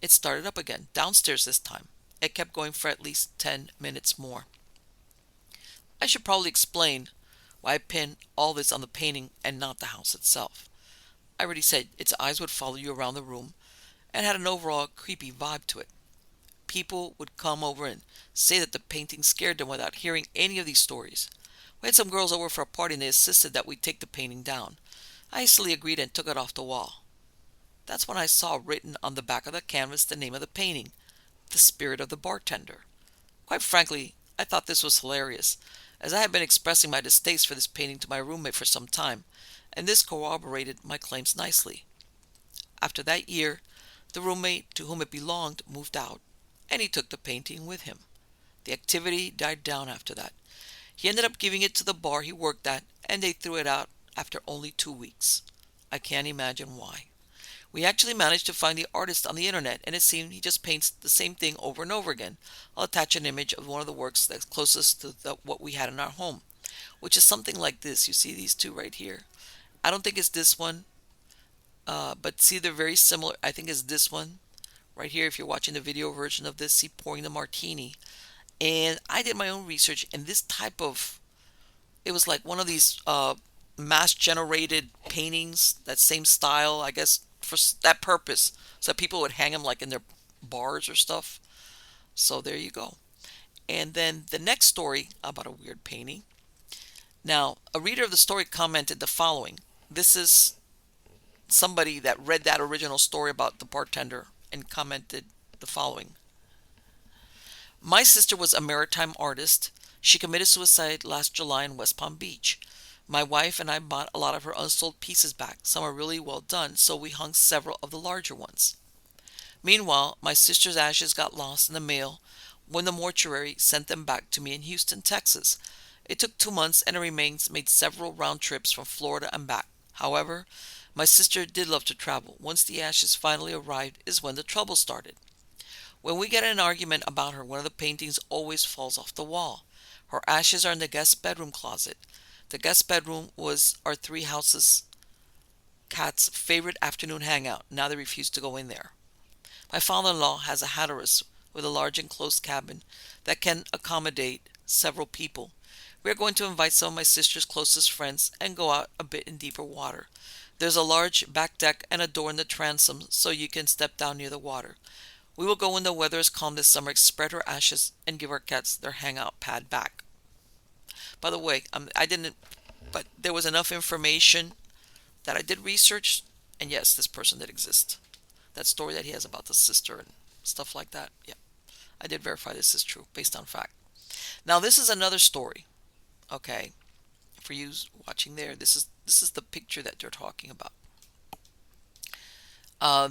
it started up again, downstairs this time. It kept going for at least 10 minutes more. I should probably explain why I pinned all this on the painting and not the house itself. I already said its eyes would follow you around the room and had an overall creepy vibe to it. People would come over and say that the painting scared them without hearing any of these stories. We had some girls over for a party and they insisted that we take the painting down. I hastily agreed and took it off the wall. That's when I saw written on the back of the canvas the name of the painting, The Spirit of the Bartender. Quite frankly, I thought this was hilarious, as I had been expressing my distaste for this painting to my roommate for some time, and this corroborated my claims nicely. After that year, the roommate to whom it belonged moved out, and he took the painting with him. The activity died down after that. He ended up giving it to the bar he worked at, and they threw it out after only 2 weeks. I can't imagine why. We actually managed to find the artist on the internet, and it seemed he just paints the same thing over and over again. I'll attach an image of one of the works that's closest to what we had in our home, which is something like this. You see these two right here? I don't think it's this one, but see they're very similar. I think it's this one right here. If you're watching the video version of this, see pouring the martini. And I did my own research, and this type of, it was like one of these mass generated paintings, that same style, I guess, for that purpose, so that people would hang them like in their bars or stuff. So there you go. And then the next story about a weird painting. Now, a reader of the story commented the following. This is somebody that read that original story about the bartender and commented the following. My sister was a maritime artist. She committed suicide last July in West Palm Beach. My wife and I bought a lot of her unsold pieces back. Some are really well done, so we hung several of the larger ones. Meanwhile, my sister's ashes got lost in the mail when the mortuary sent them back to me in Houston, Texas. It took 2 months and her remains made several round trips from Florida and back. However, my sister did love to travel. Once the ashes finally arrived is when the trouble started. When we get in an argument about her, one of the paintings always falls off the wall. Her ashes are in the guest bedroom closet. The guest bedroom was our three houses' cats' favorite afternoon hangout. Now they refuse to go in there. My father-in-law has a Hatteras with a large enclosed cabin that can accommodate several people. We are going to invite some of my sister's closest friends and go out a bit in deeper water. There's a large back deck and a door in the transom so you can step down near the water. We will go when the weather is calm this summer, spread her ashes, and give our cats their hangout pad back. By the way, I didn't, but there was enough information that I did research, and yes, this person did exist. That story that he has about the sister and stuff like that, yeah, I did verify this is true, based on fact. Now, this is another story, okay, for you watching there. This is the picture that they're talking about.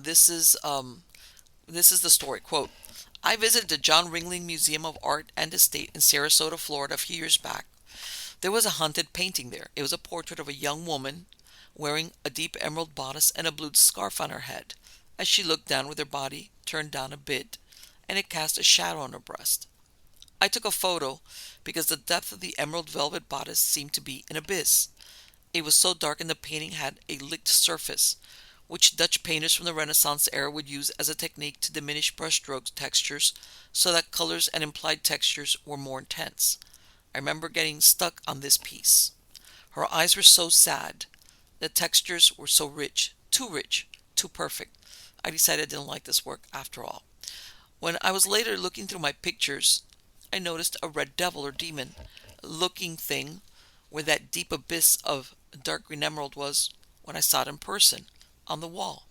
This is the story. Quote, I visited the John Ringling Museum of Art and Estate in Sarasota, Florida a few years back. There was a haunted painting there. It was a portrait of a young woman wearing a deep emerald bodice and a blue scarf on her head, as she looked down with her body turned down a bit, and it cast a shadow on her breast. I took a photo because the depth of the emerald velvet bodice seemed to be an abyss. It was so dark and the painting had a licked surface, which Dutch painters from the Renaissance era would use as a technique to diminish brushstroke textures so that colors and implied textures were more intense. I remember getting stuck on this piece. Her eyes were so sad. The textures were so rich, too perfect. I decided I didn't like this work after all. When I was later looking through my pictures, I noticed a red devil or demon looking thing where that deep abyss of dark green emerald was when I saw it in person, on the wall.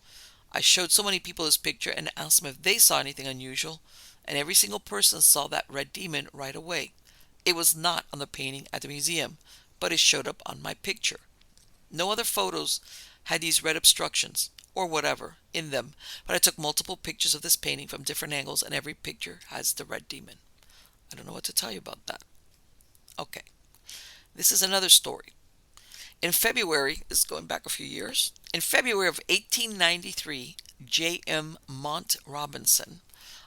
I showed so many people this picture and asked them if they saw anything unusual, and every single person saw that red demon right away. It was not on the painting at the museum, but it showed up on my picture. No other photos had these red obstructions, or whatever, in them, but I took multiple pictures of this painting from different angles, and every picture has the red demon. I don't know what to tell you about that. Okay, this is another story. In February, this is going back a few years, in February of 1893, J.M. Mont Robinson,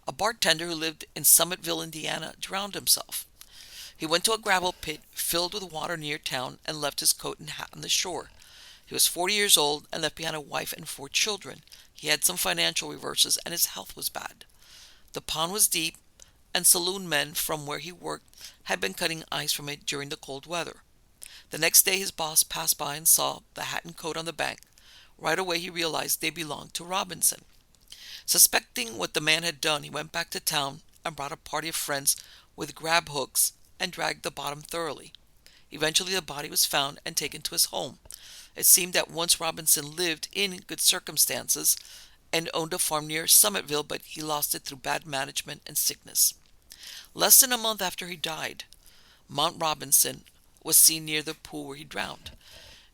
a bartender who lived in Summitville, Indiana, drowned himself. He went to a gravel pit filled with water near town and left his coat and hat on the shore. He was 40 years old and left behind a wife and 4 children. He had some financial reverses and his health was bad. The pond was deep, and saloon men from where he worked had been cutting ice from it during the cold weather. The next day his boss passed by and saw the hat and coat on the bank. Right away he realized they belonged to Robinson. Suspecting what the man had done, he went back to town and brought a party of friends with grab hooks and dragged the bottom thoroughly. Eventually the body was found and taken to his home. It seemed that once Robinson lived in good circumstances and owned a farm near Summitville, but he lost it through bad management and sickness. Less than a month after he died, Mount Robinson was seen near the pool where he drowned.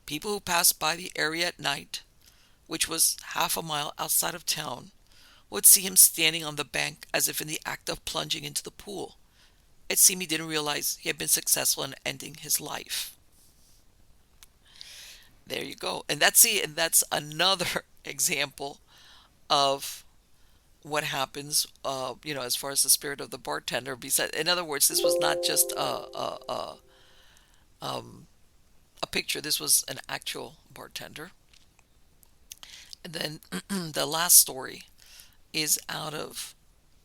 People who passed by the area at night, which was half a mile outside of town, would see him standing on the bank as if in the act of plunging into the pool. It seemed he didn't realize he had been successful in ending his life. There you go. And that's another example of what happens, as far as the spirit of the bartender. Besides, in other words, this was not just a picture. This was an actual bartender. And then the last story is out of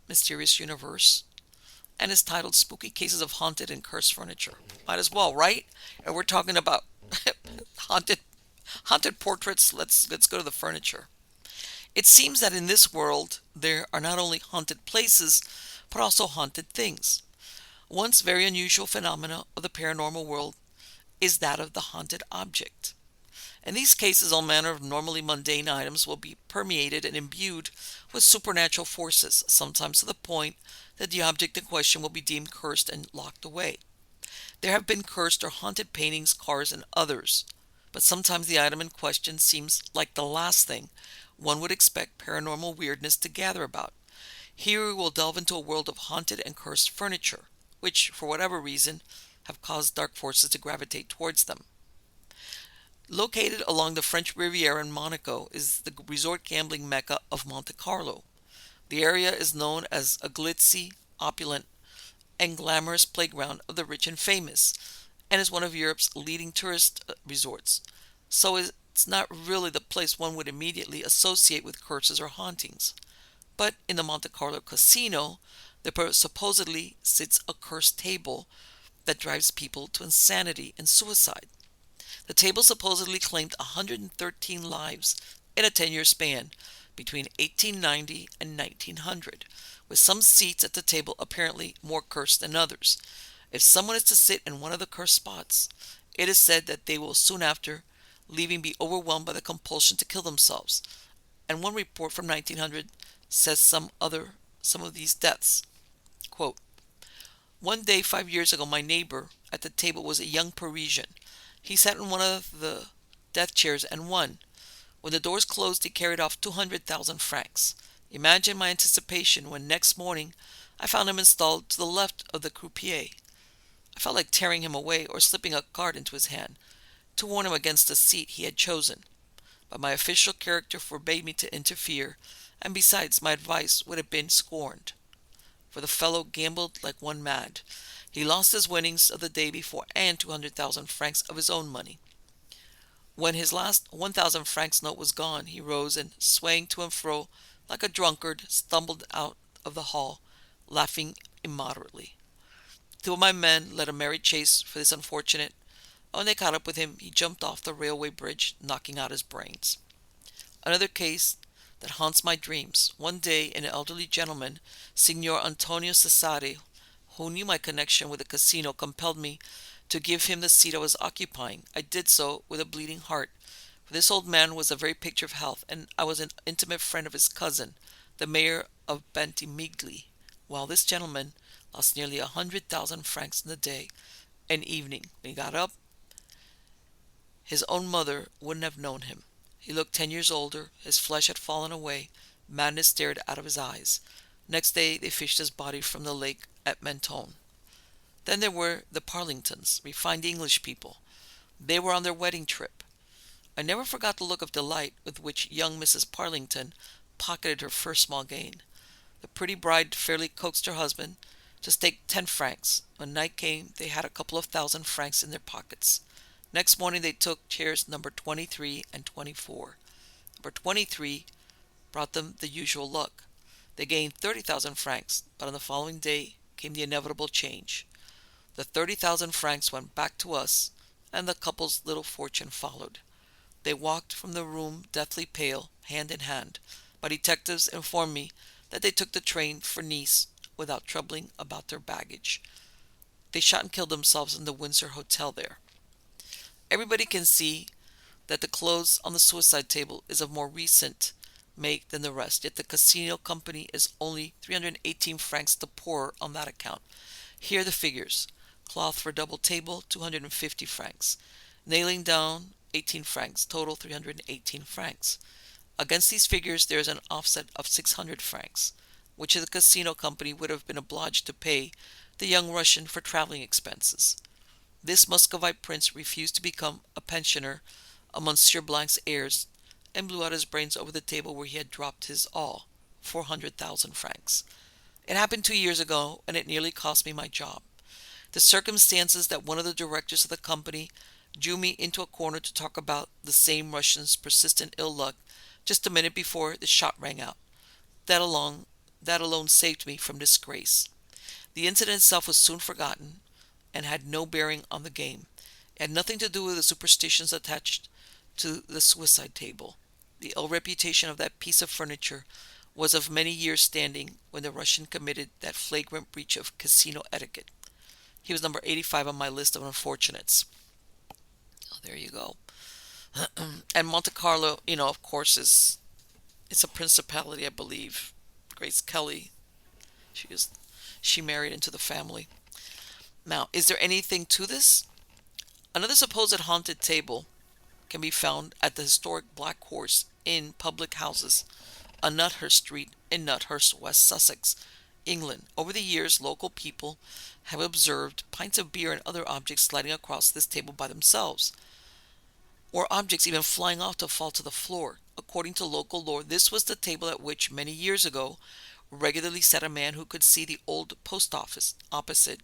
Mysterious Universe and is titled Spooky Cases of Haunted and Cursed Furniture. Might as well, right? And we're talking about haunted portraits. Let's go to the furniture. It seems that in this world there are not only haunted places, but also haunted things. One very unusual phenomena of the paranormal world is that of the haunted object. In these cases, all manner of normally mundane items will be permeated and imbued with supernatural forces, sometimes to the point that the object in question will be deemed cursed and locked away. There have been cursed or haunted paintings, cars, and others, but sometimes the item in question seems like the last thing one would expect paranormal weirdness to gather about. Here we will delve into a world of haunted and cursed furniture, which, for whatever reason, have caused dark forces to gravitate towards them. Located along the French Riviera in Monaco is the resort gambling mecca of Monte Carlo. The area is known as a glitzy, opulent, and glamorous playground of the rich and famous, and is one of Europe's leading tourist resorts. So it's not really the place one would immediately associate with curses or hauntings. But in the Monte Carlo casino, there supposedly sits a cursed table that drives people to insanity and suicide. The table supposedly claimed 113 lives in a 10-year span between 1890 and 1900, with some seats at the table apparently more cursed than others. If someone is to sit in one of the cursed spots, it is said that they will soon after leaving be overwhelmed by the compulsion to kill themselves. And one report from 1900 says some of these deaths. Quote, "One day 5 years ago, my neighbor at the table was a young Parisian. He sat in one of the death chairs and won. When the doors closed, he carried off 200,000 francs. Imagine my anticipation when next morning I found him installed to the left of the croupier. I felt like tearing him away or slipping a card into his hand to warn him against the seat he had chosen. But my official character forbade me to interfere, and besides, my advice would have been scorned. For the fellow gambled like one mad. He lost his winnings of the day before and 200,000 francs of his own money. When his last 1,000 francs note was gone, he rose and, swaying to and fro like a drunkard, stumbled out of the hall, laughing immoderately. Two of my men led a merry chase for this unfortunate. When they caught up with him, he jumped off the railway bridge, knocking out his brains. Another case that haunts my dreams. One day, an elderly gentleman, Signor Antonio Cesare, who knew my connection with the casino, compelled me to give him the seat I was occupying. I did so with a bleeding heart, for this old man was a very picture of health, and I was an intimate friend of his cousin, the mayor of Bentimigli, while this gentleman lost nearly 100,000 francs in the day and evening. When he got up, his own mother wouldn't have known him. He looked 10 years older, his flesh had fallen away, madness stared out of his eyes. Next day they fished his body from the lake at Mentone. Then there were the Parlingtons, refined English people. They were on their wedding trip. I never forgot the look of delight with which young Mrs. Parlington pocketed her first small gain. The pretty bride fairly coaxed her husband to stake 10 francs. When night came, they had a couple of thousand francs in their pockets. Next morning they took chairs number 23 and 24. Number 23 brought them the usual luck. They gained 30,000 francs, but on the following day came the inevitable change. The 30,000 francs went back to us, and the couple's little fortune followed. They walked from the room deathly pale, hand in hand. My detectives informed me that they took the train for Nice without troubling about their baggage. They shot and killed themselves in the Windsor Hotel there. Everybody can see that the clothes on the suicide table is of more recent make than the rest, yet the casino company is only 318 francs the poorer on that account. Here are the figures. Cloth for double table, 250 francs. Nailing down, 18 francs. Total, 318 francs. Against these figures there is an offset of 600 francs, which the casino company would have been obliged to pay the young Russian for traveling expenses. This Muscovite prince refused to become a pensioner of Monsieur Blanc's heirs, and blew out his brains over the table where he had dropped his all, 400,000 francs. It happened 2 years ago, and it nearly cost me my job. The circumstances that one of the directors of the company drew me into a corner to talk about the same Russian's persistent ill luck just a minute before the shot rang out. That alone saved me from disgrace. The incident itself was soon forgotten, and had no bearing on the game. It had nothing to do with the superstitions attached to the suicide table. The ill reputation of that piece of furniture was of many years' standing when the Russian committed that flagrant breach of casino etiquette. He was number 85 on my list of unfortunates. Oh, there you go. And Monte Carlo, of course, it's a principality, I believe. Grace Kelly, she married into the family. Now, is there anything to this? Another supposed haunted table can be found at the historic Black Horse in public houses on Nuthurst Street in Nuthurst, West Sussex, England. Over the years, local people have observed pints of beer and other objects sliding across this table by themselves, or objects even flying off to fall to the floor. According to local lore, this was the table at which, many years ago, regularly sat a man who could see the old post office opposite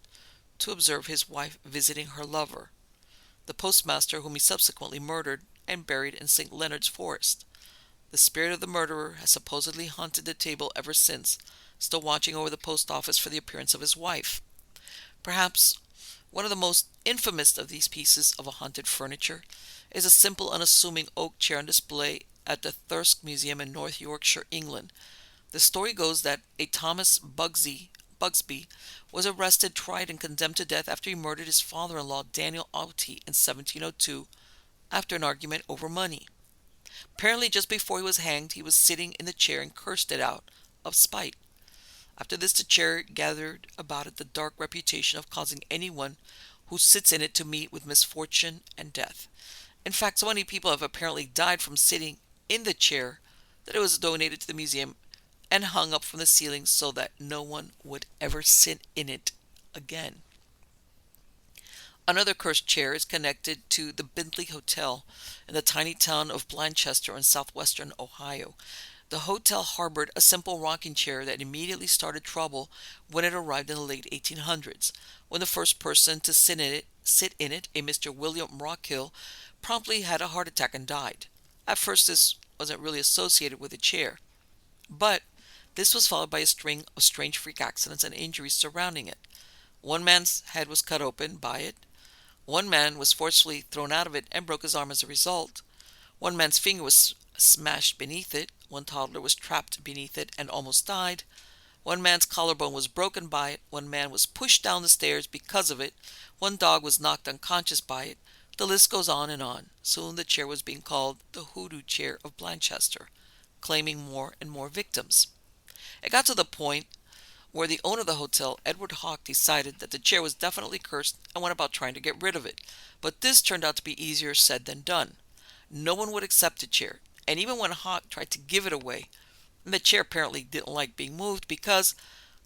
to observe his wife visiting her lover, the postmaster whom he subsequently murdered and buried in St. Leonard's Forest. The spirit of the murderer has supposedly haunted the table ever since, still watching over the post office for the appearance of his wife. Perhaps one of the most infamous of these pieces of a haunted furniture is a simple, unassuming oak chair on display at the Thirsk Museum in North Yorkshire, England. The story goes that a Thomas Bugsby was arrested, tried, and condemned to death after he murdered his father-in-law, Daniel Auty, in 1702, after an argument over money. Apparently, just before he was hanged, he was sitting in the chair and cursed it out of spite. After this, the chair gathered about it the dark reputation of causing anyone who sits in it to meet with misfortune and death. In fact, so many people have apparently died from sitting in the chair that it was donated to the museum and hung up from the ceiling so that no one would ever sit in it again. Another cursed chair is connected to the Bentley Hotel in the tiny town of Blanchester in southwestern Ohio. The hotel harbored a simple rocking chair that immediately started trouble when it arrived in the late 1800s. When the first person to sit in it, a Mr. William Rockhill, promptly had a heart attack and died. At first, this wasn't really associated with the chair, but this was followed by a string of strange freak accidents and injuries surrounding it. One man's head was cut open by it. One man was forcefully thrown out of it and broke his arm as a result. One man's finger was smashed beneath it. One toddler was trapped beneath it and almost died. One man's collarbone was broken by it. One man was pushed down the stairs because of it. One dog was knocked unconscious by it. The list goes on and on. Soon the chair was being called the Hoodoo Chair of Blanchester, claiming more and more victims. It got to the point where the owner of the hotel, Edward Hawk, decided that the chair was definitely cursed and went about trying to get rid of it. But this turned out to be easier said than done. No one would accept the chair, and even when Hawk tried to give it away, the chair apparently didn't like being moved because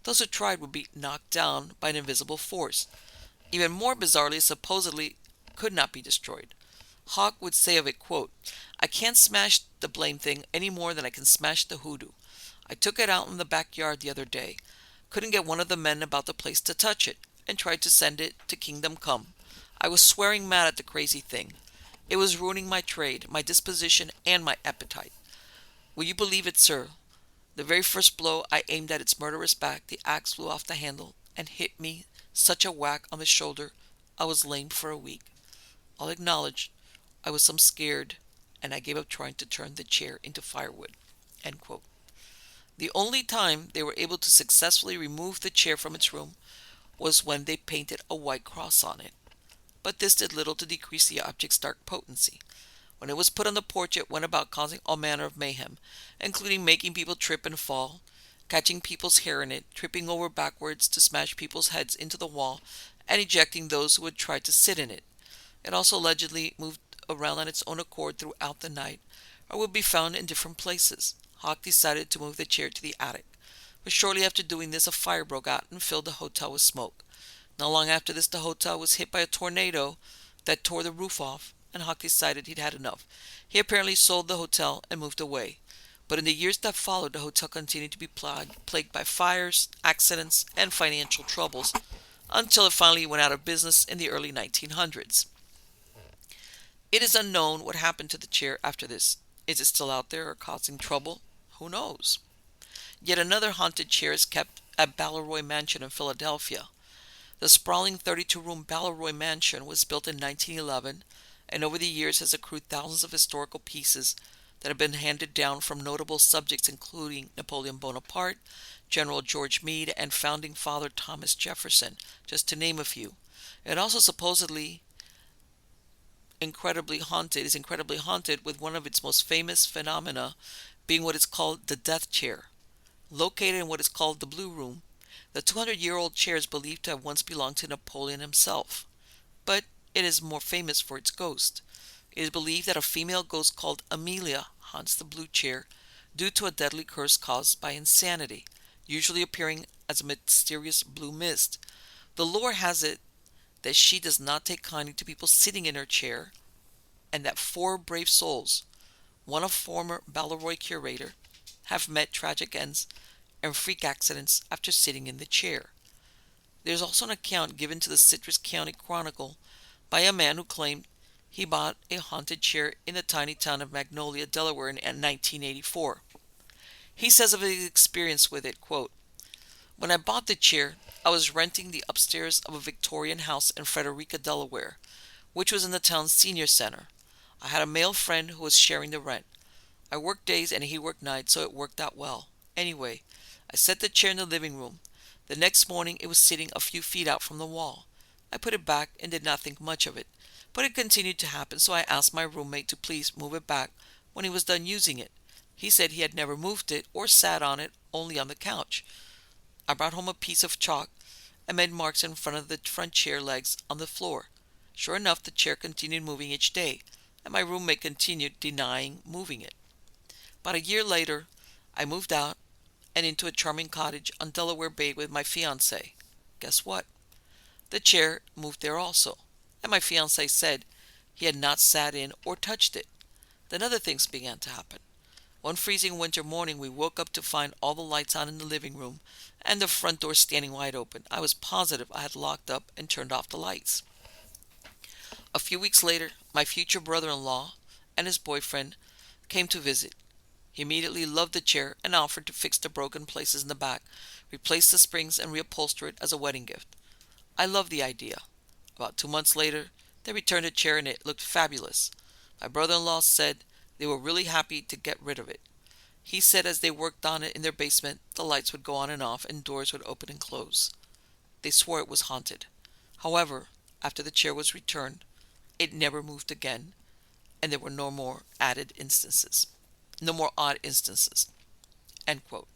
those who tried would be knocked down by an invisible force. Even more bizarrely, supposedly could not be destroyed. Hawk would say of it, quote, "I can't smash the blame thing any more than I can smash the hoodoo. I took it out in the backyard the other day. Couldn't get one of the men about the place to touch it, and tried to send it to Kingdom Come. I was swearing mad at the crazy thing. It was ruining my trade, my disposition, and my appetite. Will you believe it, sir? The very first blow I aimed at its murderous back, the axe flew off the handle and hit me such a whack on the shoulder I was lame for a week. I'll acknowledge I was some scared, and I gave up trying to turn the chair into firewood." End quote. The only time they were able to successfully remove the chair from its room was when they painted a white cross on it. But this did little to decrease the object's dark potency. When it was put on the porch, it went about causing all manner of mayhem, including making people trip and fall, catching people's hair in it, tripping over backwards to smash people's heads into the wall, and ejecting those who would try to sit in it. It also allegedly moved around on its own accord throughout the night, or would be found in different places. Hawk decided to move the chair to the attic, but shortly after doing this, a fire broke out and filled the hotel with smoke. Not long after this, the hotel was hit by a tornado that tore the roof off, and Hawk decided he'd had enough. He apparently sold the hotel and moved away. But in the years that followed, the hotel continued to be plagued by fires, accidents, and financial troubles, until it finally went out of business in the early 1900s. It is unknown what happened to the chair after this. Is it still out there or causing trouble? Who knows? Yet another haunted chair is kept at Balleroy Mansion in Philadelphia. The sprawling 32-room Balleroy Mansion was built in 1911 and over the years has accrued thousands of historical pieces that have been handed down from notable subjects including Napoleon Bonaparte, General George Meade, and Founding Father Thomas Jefferson, just to name a few. It also supposedly is incredibly haunted, with one of its most famous phenomena being what is called the death chair. Located in what is called the Blue Room, the 200-year-old chair is believed to have once belonged to Napoleon himself, but it is more famous for its ghost. It is believed that a female ghost called Amelia haunts the blue chair due to a deadly curse caused by insanity, usually appearing as a mysterious blue mist. The lore has it that she does not take kindly to people sitting in her chair, and that 4 brave souls, one a former Balleroy curator, have met tragic ends and freak accidents after sitting in the chair. There is also an account given to the Citrus County Chronicle by a man who claimed he bought a haunted chair in the tiny town of Magnolia, Delaware in 1984. He says of his experience with it, quote, "When I bought the chair, I was renting the upstairs of a Victorian house in Frederica, Delaware, which was in the town's senior center. I had a male friend who was sharing the rent. I worked days and he worked nights, so it worked out well. Anyway, I set the chair in the living room. The next morning it was sitting a few feet out from the wall. I put it back and did not think much of it, but it continued to happen, so I asked my roommate to please move it back when he was done using it. He said he had never moved it or sat on it, only on the couch. I brought home a piece of chalk and made marks in front of the front chair legs on the floor. Sure enough, the chair continued moving each day, and my roommate continued denying moving it. About a year later, I moved out and into a charming cottage on Delaware Bay with my fiancé. Guess what? The chair moved there also, and my fiancé said he had not sat in or touched it. Then other things began to happen. One freezing winter morning, we woke up to find all the lights on in the living room and the front door standing wide open. I was positive I had locked up and turned off the lights. A few weeks later, my future brother-in-law and his boyfriend came to visit. He immediately loved the chair and offered to fix the broken places in the back, replace the springs, and reupholster it as a wedding gift. I loved the idea. About 2 months later, they returned the chair and it looked fabulous. My brother-in-law said they were really happy to get rid of it. He said as they worked on it in their basement, the lights would go on and off and doors would open and close. They swore it was haunted. However, after the chair was returned, it never moved again, and there were no more odd instances. End quote.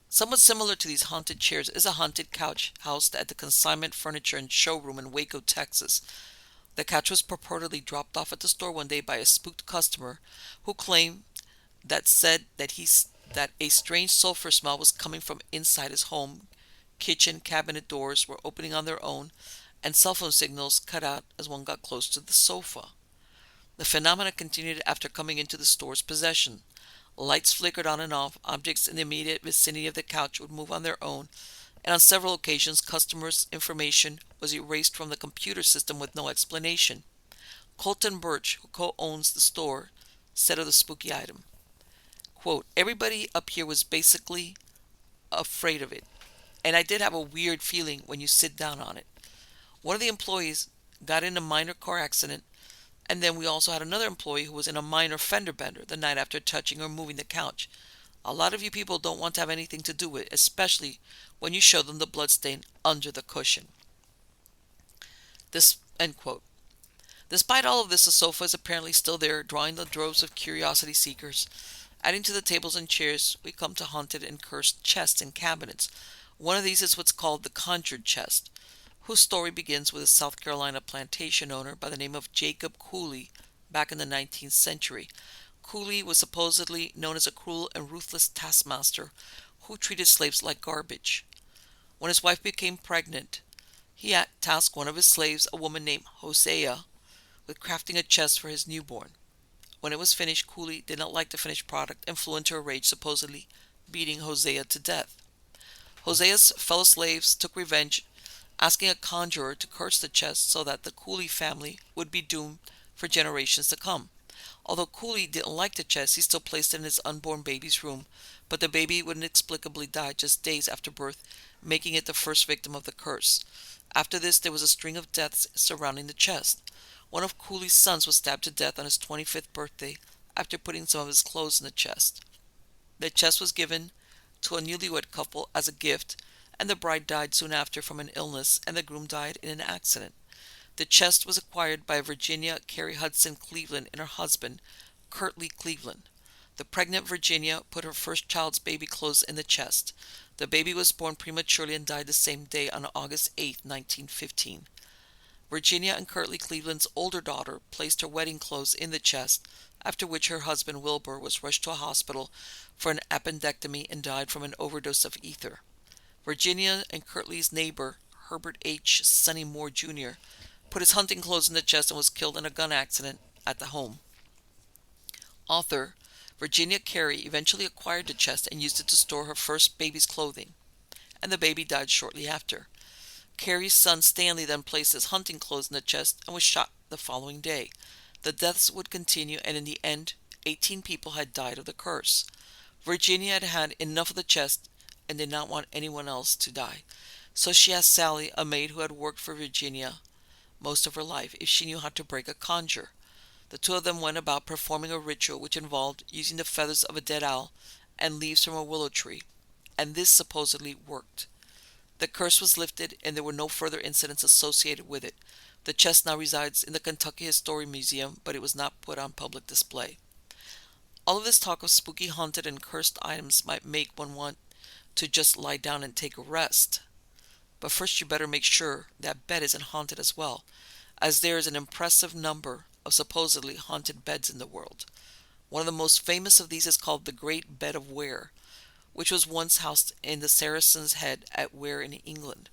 Somewhat similar to these haunted chairs is a haunted couch housed at the Consignment Furniture and Showroom in Waco, Texas. The couch was purportedly dropped off at the store one day by a spooked customer who claimed that a strange sulfur smell was coming from inside his home. Kitchen cabinet doors were opening on their own, and cell phone signals cut out as one got close to the sofa. The phenomena continued after coming into the store's possession. Lights flickered on and off, objects in the immediate vicinity of the couch would move on their own, and on several occasions customers' information was erased from the computer system with no explanation. Colton Birch, who co-owns the store, said of the spooky item, quote, "Everybody up here was basically afraid of it, and I did have a weird feeling when you sit down on it. One of the employees got in a minor car accident, and then we also had another employee who was in a minor fender bender the night after touching or moving the couch. A lot of you people don't want to have anything to do with it, especially when you show them the bloodstain under the cushion." This end quote. Despite all of this, the sofa is apparently still there, drawing the droves of curiosity seekers. Adding to the tables and chairs, we come to haunted and cursed chests and cabinets. One of these is what's called the conjured chest, whose story begins with a South Carolina plantation owner by the name of Jacob Cooley back in the 19th century. Cooley was supposedly known as a cruel and ruthless taskmaster who treated slaves like garbage. When his wife became pregnant, he had tasked one of his slaves, a woman named Hosea, with crafting a chest for his newborn. When it was finished, Cooley did not like the finished product and flew into a rage, supposedly beating Hosea to death. Hosea's fellow slaves took revenge, asking a conjurer to curse the chest so that the Cooley family would be doomed for generations to come. Although Cooley didn't like the chest, he still placed it in his unborn baby's room, but the baby would inexplicably die just days after birth, making it the first victim of the curse. After this, there was a string of deaths surrounding the chest. One of Cooley's sons was stabbed to death on his 25th birthday after putting some of his clothes in the chest. The chest was given to a newlywed couple as a gift, and the bride died soon after from an illness, and the groom died in an accident. The chest was acquired by Virginia Carey Hudson Cleveland and her husband, Curtly Cleveland. The pregnant Virginia put her first child's baby clothes in the chest. The baby was born prematurely and died the same day on August 8, 1915. Virginia and Curtly Cleveland's older daughter placed her wedding clothes in the chest, after which her husband Wilbur was rushed to a hospital for an appendectomy and died from an overdose of ether. Virginia and Curtly's neighbor, Herbert H. Sonny Moore Jr., put his hunting clothes in the chest and was killed in a gun accident at the home. Author Virginia Carey eventually acquired the chest and used it to store her first baby's clothing, and the baby died shortly after. Carey's son Stanley then placed his hunting clothes in the chest and was shot the following day. The deaths would continue, and in the end, 18 people had died of the curse. Virginia had had enough of the chest and did not want anyone else to die. So she asked Sally, a maid who had worked for Virginia most of her life, if she knew how to break a conjure. The two of them went about performing a ritual which involved using the feathers of a dead owl and leaves from a willow tree, and this supposedly worked. The curse was lifted, and there were no further incidents associated with it. The chest now resides in the Kentucky History Museum, but it was not put on public display. All of this talk of spooky, haunted, and cursed items might make one want to just lie down and take a rest. But first you better make sure that bed isn't haunted as well, as there is an impressive number of supposedly haunted beds in the world. One of the most famous of these is called the Great Bed of Ware, which was once housed in the Saracen's Head at Ware in England.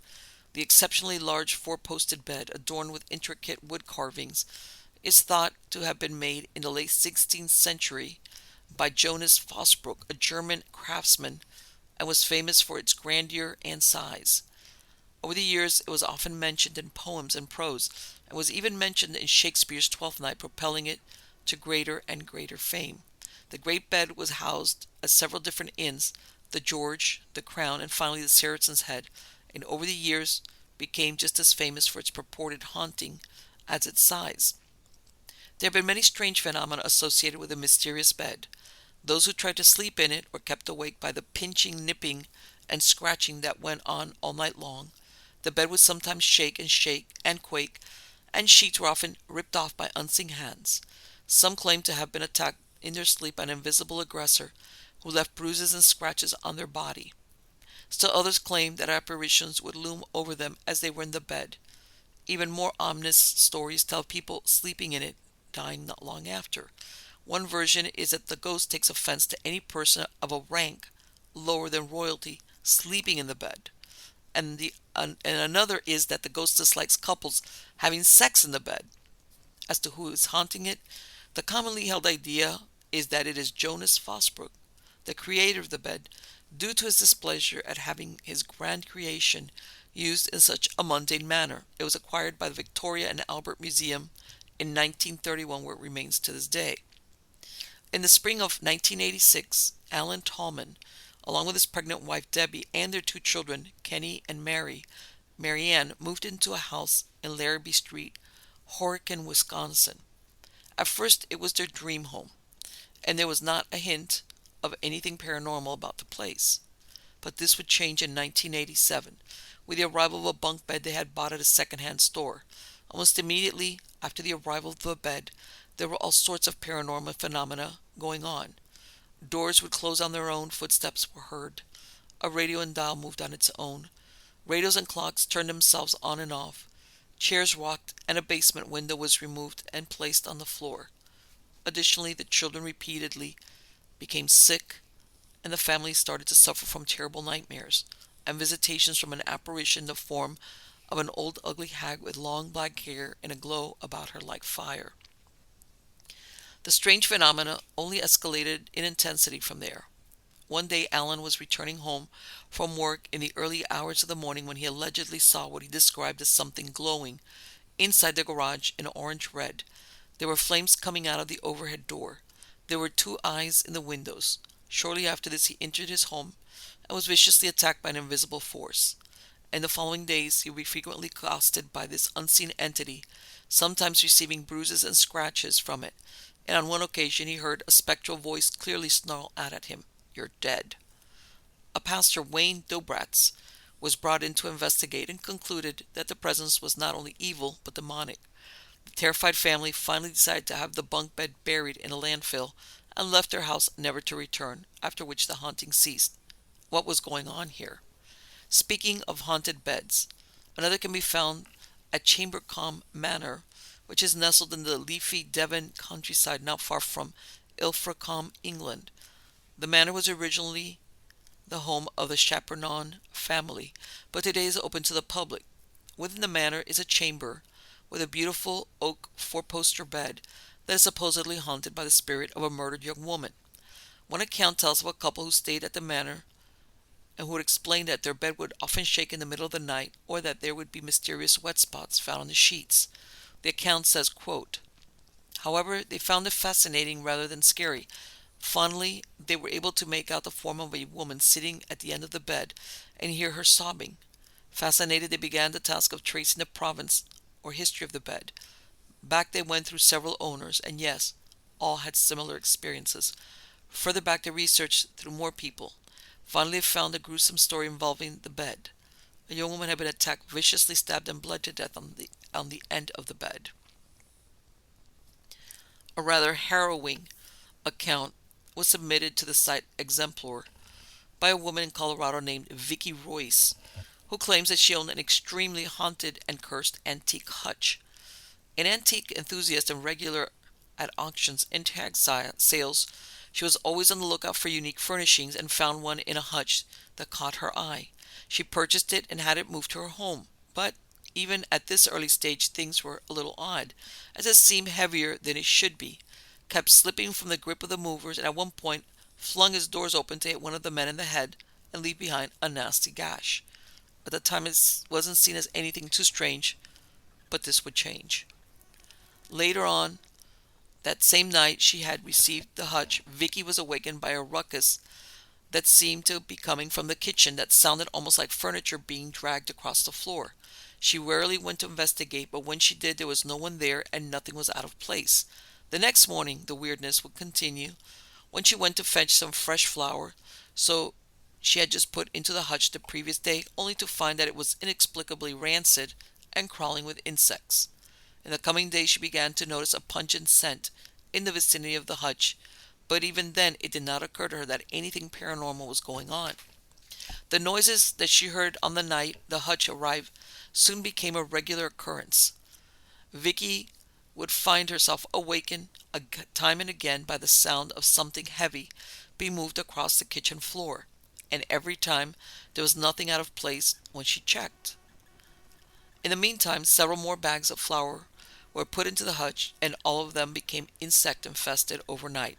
The exceptionally large four-posted bed, adorned with intricate wood carvings, is thought to have been made in the late 16th century by Jonas Fosbrook, a German craftsman, and was famous for its grandeur and size. Over the years, it was often mentioned in poems and prose, and was even mentioned in Shakespeare's Twelfth Night, propelling it to greater and greater fame. The great bed was housed at several different inns, the George, the Crown, and finally the Saracen's Head, and over the years became just as famous for its purported haunting as its size. There have been many strange phenomena associated with the mysterious bed. Those who tried to sleep in it were kept awake by the pinching, nipping, and scratching that went on all night long. The bed would sometimes shake and quake, and sheets were often ripped off by unseen hands. Some claimed to have been attacked in their sleep by an invisible aggressor who left bruises and scratches on their body. Still others claimed that apparitions would loom over them as they were in the bed. Even more ominous stories tell of people sleeping in it, dying not long after. One version is that the ghost takes offense to any person of a rank lower than royalty sleeping in the bed. And another is that the ghost dislikes couples having sex in the bed. As to who is haunting it, the commonly held idea is that it is Jonas Fosbrook, the creator of the bed, due to his displeasure at having his grand creation used in such a mundane manner. It was acquired by the Victoria and Albert Museum in 1931, where it remains to this day. In the spring of 1986, Alan Tallman, along with his pregnant wife Debbie and their two children, Kenny and Marianne, moved into a house in Larrabee Street, Horicon, Wisconsin. At first, it was their dream home, and there was not a hint of anything paranormal about the place. But this would change in 1987, with the arrival of a bunk bed they had bought at a second-hand store. Almost immediately after the arrival of the bed, there were all sorts of paranormal phenomena going on. Doors would close on their own, footsteps were heard. A radio and dial moved on its own. Radios and clocks turned themselves on and off. Chairs rocked, and a basement window was removed and placed on the floor. Additionally, the children repeatedly became sick, and the family started to suffer from terrible nightmares and visitations from an apparition in the form of an old ugly hag with long black hair and a glow about her like fire. The strange phenomena only escalated in intensity from there. One day Alan was returning home from work in the early hours of the morning when he allegedly saw what he described as something glowing inside the garage in orange-red. There were flames coming out of the overhead door. There were two eyes in the windows. Shortly after this he entered his home and was viciously attacked by an invisible force. In the following days he would be frequently accosted by this unseen entity, sometimes receiving bruises and scratches from it, and on one occasion he heard a spectral voice clearly snarl out at him, "You're dead." A pastor, Wayne Dobratz, was brought in to investigate and concluded that the presence was not only evil but demonic. The terrified family finally decided to have the bunk bed buried in a landfill and left their house never to return, after which the haunting ceased. What was going on here? Speaking of haunted beds, another can be found at Chambercombe Manor, which is nestled in the leafy Devon countryside not far from Ilfracombe, England. The manor was originally the home of the Chapernon family, but today is open to the public. Within the manor is a chamber with a beautiful oak four-poster bed that is supposedly haunted by the spirit of a murdered young woman. One account tells of a couple who stayed at the manor and who would explain that their bed would often shake in the middle of the night, or that there would be mysterious wet spots found on the sheets. The account says, quote, "However, they found it fascinating rather than scary. Finally, they were able to make out the form of a woman sitting at the end of the bed and hear her sobbing. Fascinated, they began the task of tracing the provenance or history of the bed. Back they went through several owners, and yes, all had similar experiences. Further back they researched through more people. Finally, they found a gruesome story involving the bed. A young woman had been attacked, viciously stabbed, and bled to death on the end of the bed." A rather harrowing account was submitted to the site Exemplar by a woman in Colorado named Vicki Royce, who claims that she owned an extremely haunted and cursed antique hutch. An antique enthusiast and regular at auctions and tag sales, She was always on the lookout for unique furnishings and found one in a hutch that caught her eye. She purchased it and had it moved to her home. But even at this early stage, things were a little odd, as it seemed heavier than it should be, kept slipping from the grip of the movers, and at one point flung its doors open to hit one of the men in the head and leave behind a nasty gash. At the time, it wasn't seen as anything too strange, but this would change. Later on, that same night she had received the hutch, Vicky was awakened by a ruckus that seemed to be coming from the kitchen that sounded almost like furniture being dragged across the floor. She rarely went to investigate, but when she did, there was no one there and nothing was out of place. The next morning, the weirdness would continue when she went to fetch some fresh flour, so she had just put into the hutch the previous day, only to find that it was inexplicably rancid and crawling with insects. In the coming days, she began to notice a pungent scent in the vicinity of the hutch, but even then it did not occur to her that anything paranormal was going on. The noises that she heard on the night the hutch arrived soon became a regular occurrence. Vicky would find herself awakened time and again by the sound of something heavy being moved across the kitchen floor, and every time there was nothing out of place when she checked. In the meantime, several more bags of flour were put into the hutch, and all of them became insect infested overnight.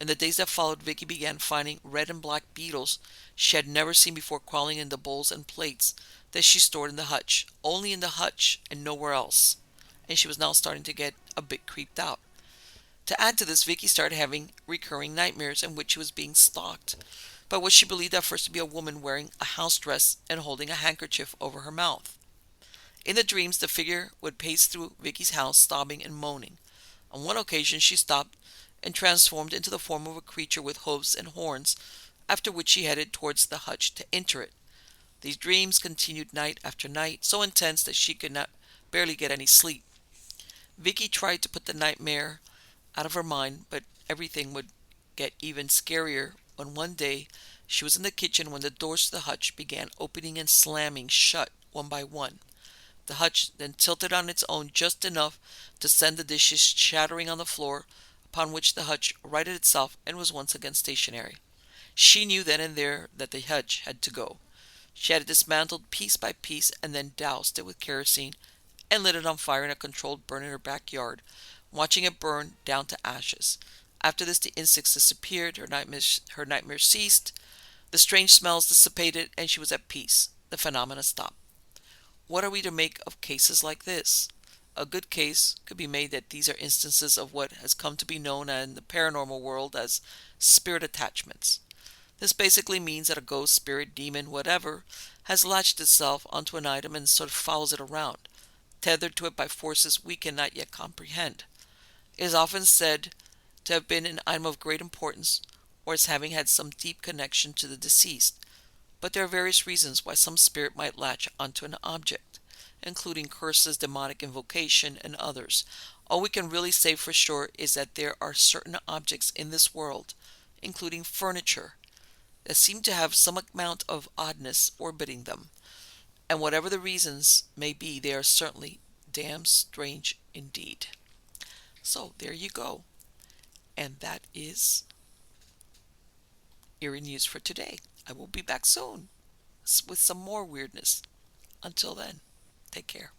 In the days that followed, Vicky began finding red and black beetles she had never seen before crawling in the bowls and plates that she stored in the hutch, only in the hutch and nowhere else. And she was now starting to get a bit creeped out. To add to this, Vicky started having recurring nightmares in which she was being stalked by what she believed at first to be a woman wearing a house dress and holding a handkerchief over her mouth. In the dreams, the figure would pace through Vicky's house, sobbing and moaning. On one occasion, she stopped and transformed into the form of a creature with hooves and horns, after which she headed towards the hutch to enter it. These dreams continued night after night, so intense that she could not barely get any sleep. Vicky tried to put the nightmare out of her mind, but everything would get even scarier when one day she was in the kitchen when the doors to the hutch began opening and slamming shut one by one. The hutch then tilted on its own just enough to send the dishes shattering on the floor, upon which the hutch righted itself and was once again stationary. She knew then and there that the hutch had to go. She had it dismantled piece by piece and then doused it with kerosene and lit it on fire in a controlled burn in her backyard, watching it burn down to ashes. After this, the insects disappeared, her nightmares ceased, the strange smells dissipated, and she was at peace. The phenomena stopped. What are we to make of cases like this? A good case could be made that these are instances of what has come to be known in the paranormal world as spirit attachments. This basically means that a ghost, spirit, demon, whatever, has latched itself onto an item and sort of follows it around, tethered to it by forces we cannot yet comprehend. It is often said to have been an item of great importance, or as having had some deep connection to the deceased, but there are various reasons why some spirit might latch onto an object, including curses, demonic invocation, and others. All we can really say for sure is that there are certain objects in this world, including furniture, that seem to have some amount of oddness orbiting them. And whatever the reasons may be, they are certainly damn strange indeed. So there you go. And that is Eerie News for today. I will be back soon with some more weirdness. Until then, take care.